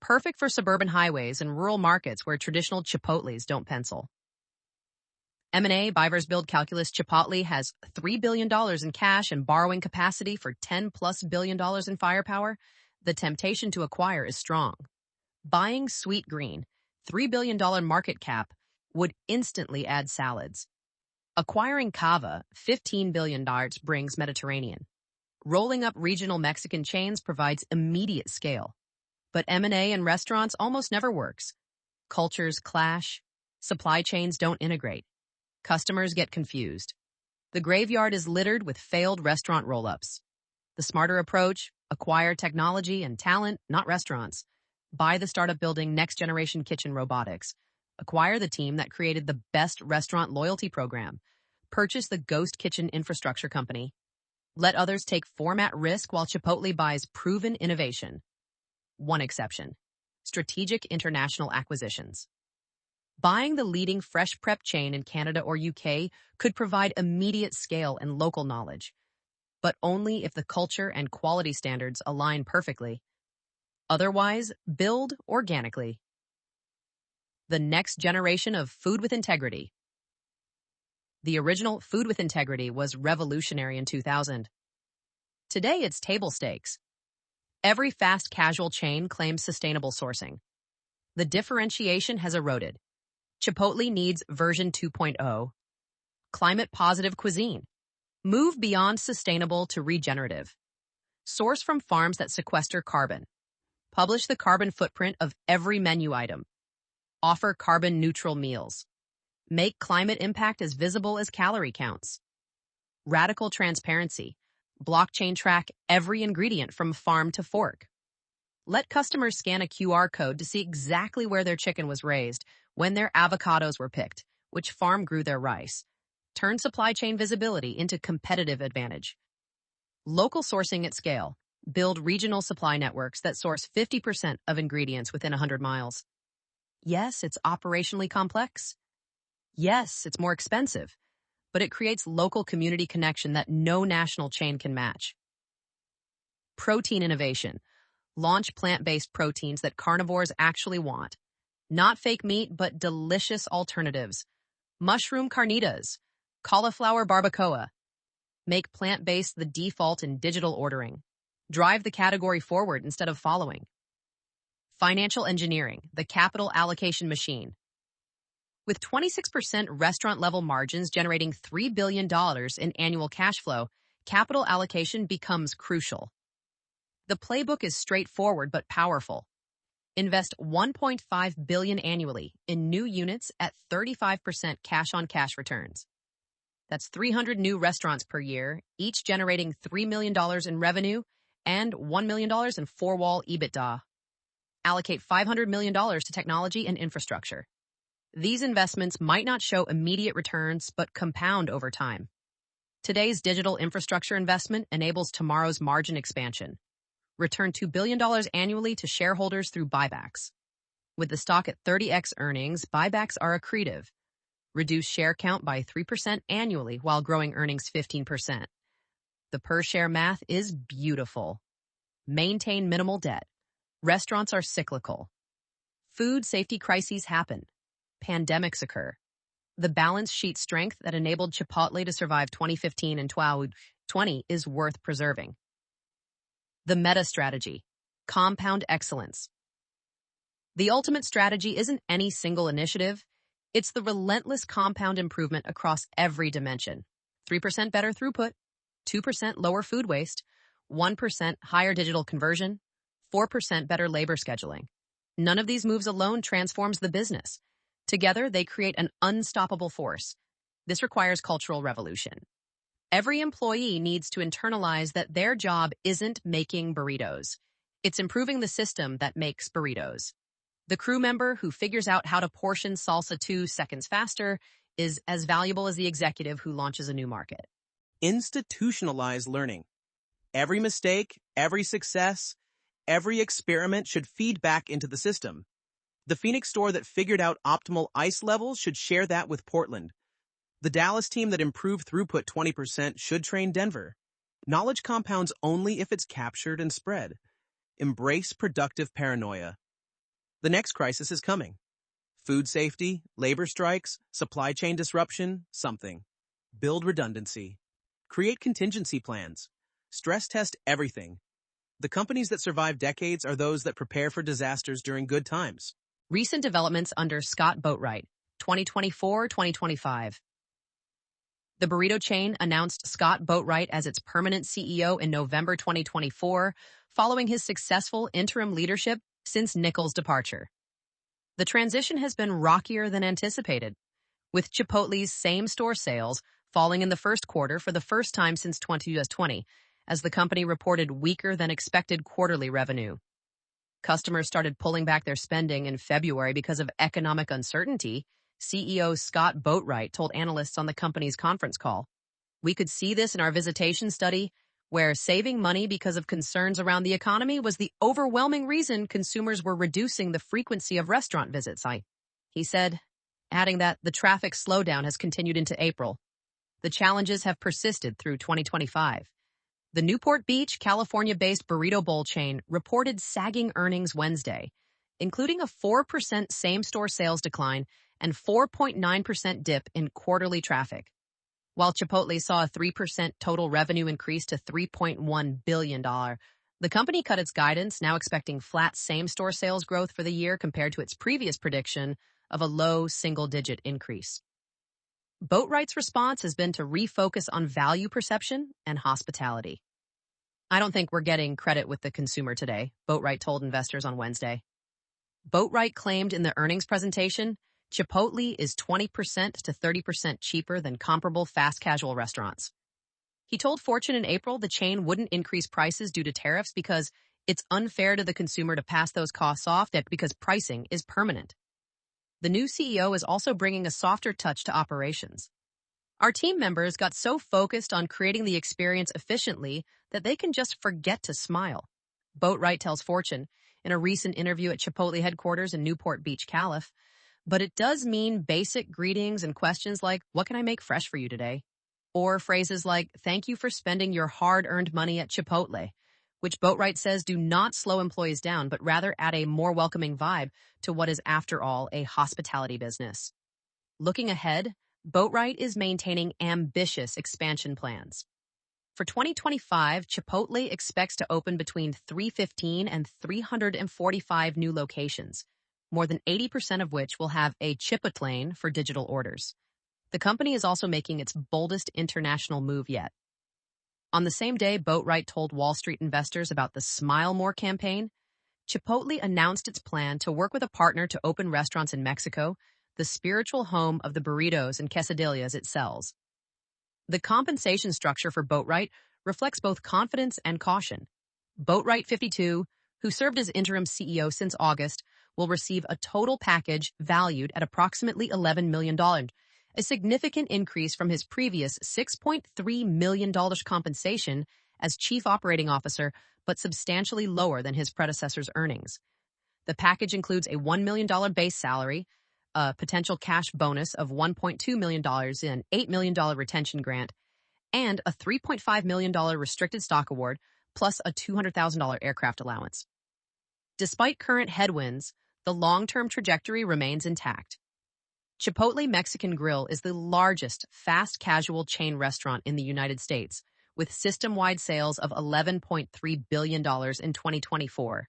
Perfect for suburban highways and rural markets where traditional Chipotles don't pencil. M&A buy versus build calculus. Chipotle has $3 billion in cash and borrowing capacity for $10+ billion in firepower. The temptation to acquire is strong. Buying Sweetgreen, $3 billion market cap, would instantly add salads. Acquiring Cava, $15 billion, brings Mediterranean. Rolling up regional Mexican chains provides immediate scale. But M&A in restaurants almost never works. Cultures clash. Supply chains don't integrate. Customers get confused. The graveyard is littered with failed restaurant roll-ups. The smarter approach, acquire technology and talent, not restaurants. Buy the startup building next-generation kitchen robotics. Acquire the team that created the best restaurant loyalty program. Purchase the Ghost Kitchen infrastructure company. Let others take format risk while Chipotle buys proven innovation. One exception: strategic international acquisitions. Buying the leading fresh prep chain in Canada or UK could provide immediate scale and local knowledge, but only if the culture and quality standards align perfectly. Otherwise, build organically. The next generation of food with integrity. The original Food with Integrity was revolutionary in 2000. Today, it's table stakes. Every fast casual chain claims sustainable sourcing. The differentiation has eroded. Chipotle needs version 2.0. Climate-positive cuisine. Move beyond sustainable to regenerative. Source from farms that sequester carbon. Publish the carbon footprint of every menu item. Offer carbon-neutral meals. Make climate impact as visible as calorie counts. Radical transparency. Blockchain track every ingredient from farm to fork. Let customers scan a QR code to see exactly where their chicken was raised, when their avocados were picked, which farm grew their rice. Turn supply chain visibility into competitive advantage. Local sourcing at scale. Build regional supply networks that source 50% of ingredients within 100 miles. Yes, it's operationally complex. Yes, it's more expensive, but it creates local community connection that no national chain can match. Protein innovation. Launch plant-based proteins that carnivores actually want. Not fake meat, but delicious alternatives. Mushroom carnitas, cauliflower barbacoa. Make plant-based the default in digital ordering. Drive the category forward instead of following. Financial engineering, the capital allocation machine. With 26% restaurant-level margins generating $3 billion in annual cash flow, capital allocation becomes crucial. The playbook is straightforward but powerful. Invest $1.5 billion annually in new units at 35% cash-on-cash returns. That's 300 new restaurants per year, each generating $3 million in revenue and $1 million in four-wall EBITDA. Allocate $500 million to technology and infrastructure. These investments might not show immediate returns, but compound over time. Today's digital infrastructure investment enables tomorrow's margin expansion. Return $2 billion annually to shareholders through buybacks. With the stock at 30x earnings, buybacks are accretive. Reduce share count by 3% annually while growing earnings 15%. The per-share math is beautiful. Maintain minimal debt. Restaurants are cyclical. Food safety crises happen. Pandemics occur. The balance sheet strength that enabled Chipotle to survive 2015 and 2020 is worth preserving. The Meta-Strategy. Compound excellence. The ultimate strategy isn't any single initiative. It's the relentless compound improvement across every dimension. 3% better throughput, 2% lower food waste, 1% higher digital conversion, 4% better labor scheduling. None of these moves alone transforms the business. Together, they create an unstoppable force. This requires cultural revolution. Every employee needs to internalize that their job isn't making burritos. It's improving the system that makes burritos. The crew member who figures out how to portion salsa 2 seconds faster is as valuable as the executive who launches a new market. Institutionalize learning. Every mistake, every success, every experiment should feed back into the system. The Phoenix store that figured out optimal ice levels should share that with Portland. The Dallas team that improved throughput 20% should train Denver. Knowledge compounds only if it's captured and spread. Embrace productive paranoia. The next crisis is coming. Food safety, labor strikes, supply chain disruption, something. Build redundancy. Create contingency plans. Stress test everything. The companies that survive decades are those that prepare for disasters during good times. Recent developments under Scott Boatwright, 2024-2025. The burrito chain announced Scott Boatwright as its permanent CEO in November 2024, following his successful interim leadership since Niccol's departure. The transition has been rockier than anticipated, with Chipotle's same-store sales falling in the first quarter for the first time since 2020, as the company reported weaker than expected quarterly revenue. Customers started pulling back their spending in February because of economic uncertainty, CEO Scott Boatwright told analysts on the company's conference call. We could see this in our visitation study, where saving money because of concerns around the economy was the overwhelming reason consumers were reducing the frequency of restaurant visits, he said, adding that the traffic slowdown has continued into April. The challenges have persisted through 2025. The Newport Beach, California-based burrito bowl chain reported sagging earnings Wednesday, including a 4% same-store sales decline and 4.9% dip in quarterly traffic. While Chipotle saw a 3% total revenue increase to $3.1 billion, the company cut its guidance, now expecting flat same-store sales growth for the year compared to its previous prediction of a low single-digit increase. Boatwright's response has been to refocus on value perception and hospitality. I don't think we're getting credit with the consumer today, Boatwright told investors on Wednesday. Boatwright claimed in the earnings presentation, Chipotle is 20% to 30% cheaper than comparable fast casual restaurants. He told Fortune in April the chain wouldn't increase prices due to tariffs because it's unfair to the consumer to pass those costs off because pricing is permanent. The new CEO is also bringing a softer touch to operations. Our team members got so focused on creating the experience efficiently that they can just forget to smile. Boatwright tells Fortune in a recent interview at Chipotle headquarters in Newport Beach, Calif. But it does mean basic greetings and questions like, what can I make fresh for you today? Or phrases like, thank you for spending your hard-earned money at Chipotle, which Boatwright says do not slow employees down, but rather add a more welcoming vibe to what is, after all, a hospitality business. Looking ahead, Boatwright is maintaining ambitious expansion plans. For 2025, Chipotle expects to open between 315 and 345 new locations, more than 80% of which will have a Chipotlane for digital orders. The company is also making its boldest international move yet. On the same day Boatwright told Wall Street investors about the Smile More campaign, Chipotle announced its plan to work with a partner to open restaurants in Mexico, the spiritual home of the burritos and quesadillas it sells. The compensation structure for Boatwright reflects both confidence and caution. Boatwright 52, who served as interim CEO since August, will receive a total package valued at approximately $11 million, a significant increase from his previous $6.3 million compensation as chief operating officer, but substantially lower than his predecessor's earnings. The package includes a $1 million base salary, a potential cash bonus of $1.2 million and an $8 million retention grant, and a $3.5 million restricted stock award, plus a $200,000 aircraft allowance. Despite current headwinds, the long-term trajectory remains intact. Chipotle Mexican Grill is the largest fast casual chain restaurant in the United States, with system-wide sales of $11.3 billion in 2024.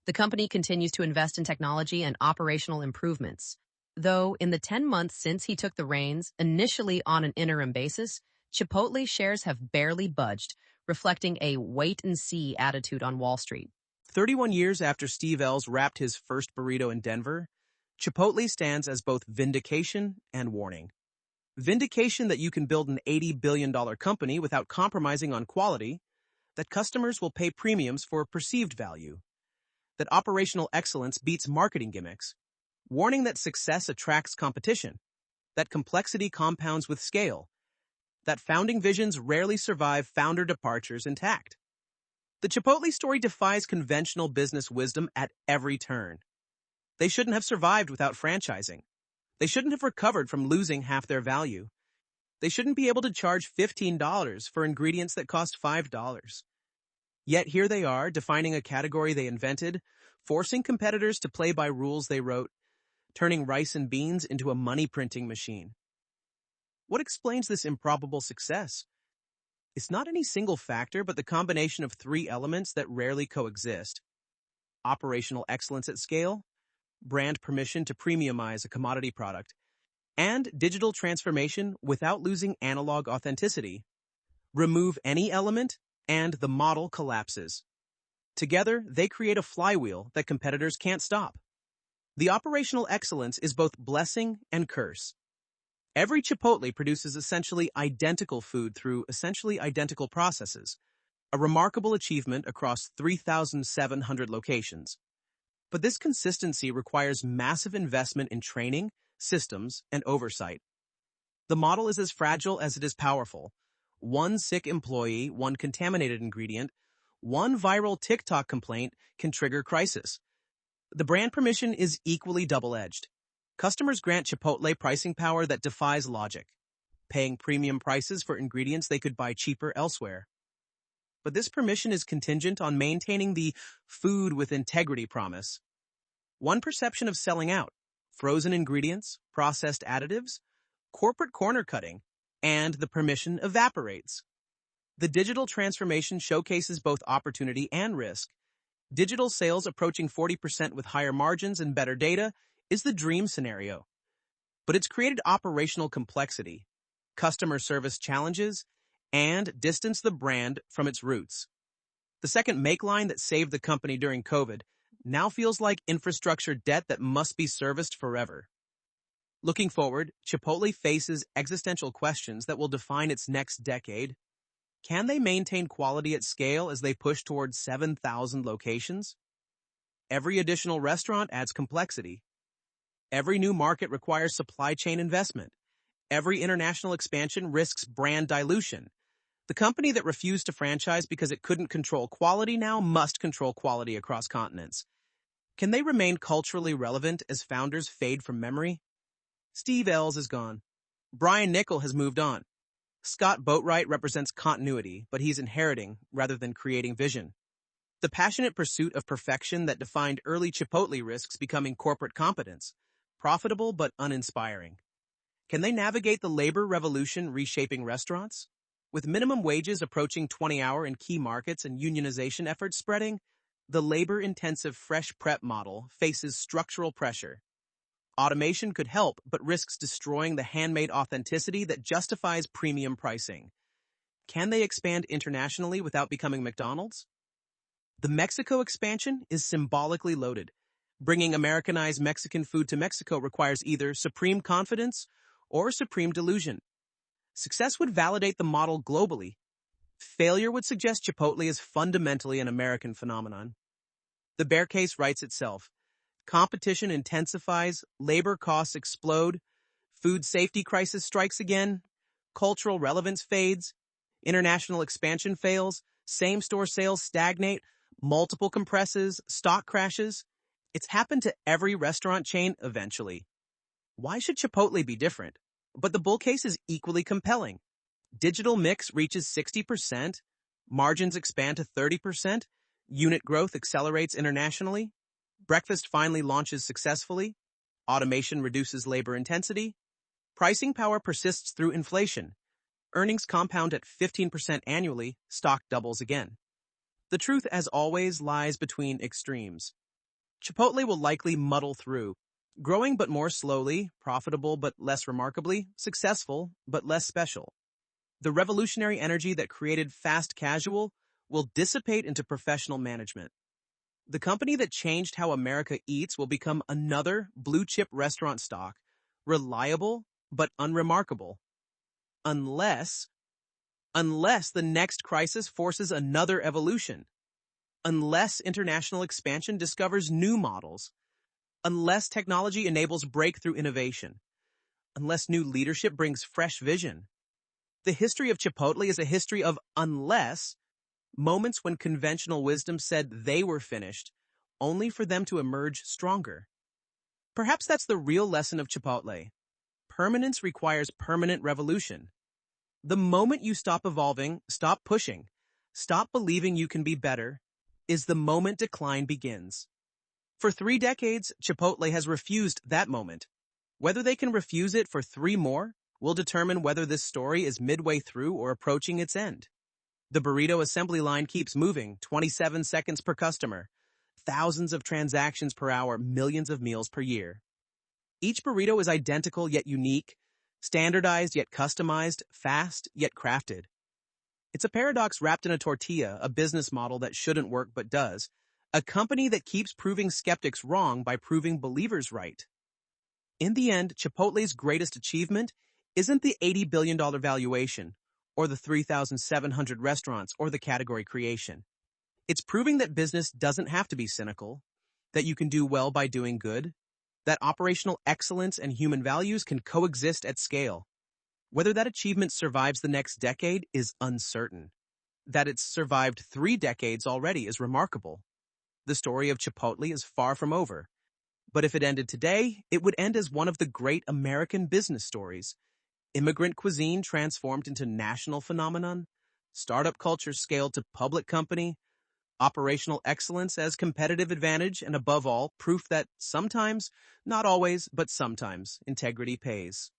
The company continues to invest in technology and operational improvements. Though in the 10 months since he took the reins, initially on an interim basis, Chipotle shares have barely budged, reflecting a wait-and-see attitude on Wall Street. 31 years after Steve Ells wrapped his first burrito in Denver, Chipotle stands as both vindication and warning. Vindication that you can build an $80 billion company without compromising on quality, that customers will pay premiums for perceived value, that operational excellence beats marketing gimmicks, warning that success attracts competition, that complexity compounds with scale, that founding visions rarely survive founder departures intact. The Chipotle story defies conventional business wisdom at every turn. They shouldn't have survived without franchising. They shouldn't have recovered from losing half their value. They shouldn't be able to charge $15 for ingredients that cost $5. Yet here they are, defining a category they invented, forcing competitors to play by rules they wrote, turning rice and beans into a money-printing machine. What explains this improbable success? It's not any single factor, but the combination of three elements that rarely coexist: operational excellence at scale, brand permission to premiumize a commodity product, and digital transformation without losing analog authenticity. Remove any element, and the model collapses. Together, they create a flywheel that competitors can't stop. The operational excellence is both blessing and curse. Every Chipotle produces essentially identical food through essentially identical processes, a remarkable achievement across 3,700 locations. But this consistency requires massive investment in training, systems, and oversight. The model is as fragile as it is powerful. One sick employee, one contaminated ingredient, one viral TikTok complaint can trigger crisis. The brand permission is equally double-edged. Customers grant Chipotle pricing power that defies logic, paying premium prices for ingredients they could buy cheaper elsewhere. But this permission is contingent on maintaining the food with integrity promise. One perception of selling out: frozen ingredients, processed additives, corporate corner cutting, and the permission evaporates. The digital transformation showcases both opportunity and risk. Digital sales approaching 40% with higher margins and better data is the dream scenario. But it's created operational complexity, customer service challenges, and distanced the brand from its roots. The second make line that saved the company during COVID now feels like infrastructure debt that must be serviced forever. Looking forward, Chipotle faces existential questions that will define its next decade. Can they maintain quality at scale as they push towards 7,000 locations? Every additional restaurant adds complexity. Every new market requires supply chain investment. every international expansion risks brand dilution. The company that refused to franchise because it couldn't control quality now must control quality across continents. Can they remain culturally relevant as founders fade from memory? Steve Ells is gone. Brian Niccol has moved on. Scott Boatwright represents continuity, but he's inheriting rather than creating vision. The passionate pursuit of perfection that defined early Chipotle risks becoming corporate competence, profitable but uninspiring. Can they navigate the labor revolution reshaping restaurants? With minimum wages approaching 20-hour in key markets and unionization efforts spreading, the labor-intensive fresh prep model faces structural pressure. Automation could help, but risks destroying the handmade authenticity that justifies premium pricing. Can they expand internationally without becoming McDonald's? The Mexico expansion is symbolically loaded. Bringing Americanized Mexican food to Mexico requires either supreme confidence or supreme delusion. Success would validate the model globally. Failure would suggest Chipotle is fundamentally an American phenomenon. The bear case writes itself. Competition intensifies, labor costs explode, food safety crisis strikes again, cultural relevance fades, international expansion fails, same-store sales stagnate, multiple compresses, stock crashes. It's happened to every restaurant chain eventually. Why should Chipotle be different? But the bull case is equally compelling. Digital mix reaches 60%, margins expand to 30%, unit growth accelerates internationally, breakfast finally launches successfully, automation reduces labor intensity, pricing power persists through inflation, earnings compound at 15% annually, stock doubles again. The truth, as always, lies between extremes. Chipotle will likely muddle through, growing but more slowly, profitable but less remarkably, successful but less special. The revolutionary energy that created fast casual will dissipate into professional management. The company that changed how America eats will become another blue-chip restaurant stock, reliable but unremarkable. Unless the next crisis forces another evolution. Unless international expansion discovers new models. Unless technology enables breakthrough innovation. Unless new leadership brings fresh vision. The history of Chipotle is a history of unless, moments when conventional wisdom said they were finished, only for them to emerge stronger. Perhaps that's the real lesson of Chipotle. Permanence requires permanent revolution. The moment you stop evolving, stop pushing, stop believing you can be better, is the moment decline begins. For 3 decades, Chipotle has refused that moment. Whether they can refuse it for 3 more will determine whether this story is midway through or approaching its end. The burrito assembly line keeps moving, 27 seconds per customer, thousands of transactions per hour, millions of meals per year. Each burrito is identical yet unique, standardized yet customized, fast yet crafted. It's a paradox wrapped in a tortilla, a business model that shouldn't work but does, a company that keeps proving skeptics wrong by proving believers right. In the end, Chipotle's greatest achievement isn't the $80 billion valuation, or the 3,700 restaurants, or the category creation. It's proving that business doesn't have to be cynical, that you can do well by doing good, that operational excellence and human values can coexist at scale. Whether that achievement survives the next decade is uncertain. That it's survived 3 decades already is remarkable. The story of Chipotle is far from over. But if it ended today, it would end as one of the great American business stories. Immigrant cuisine transformed into national phenomenon, startup culture scaled to public company, operational excellence as competitive advantage, and above all, proof that sometimes, not always, but sometimes, integrity pays.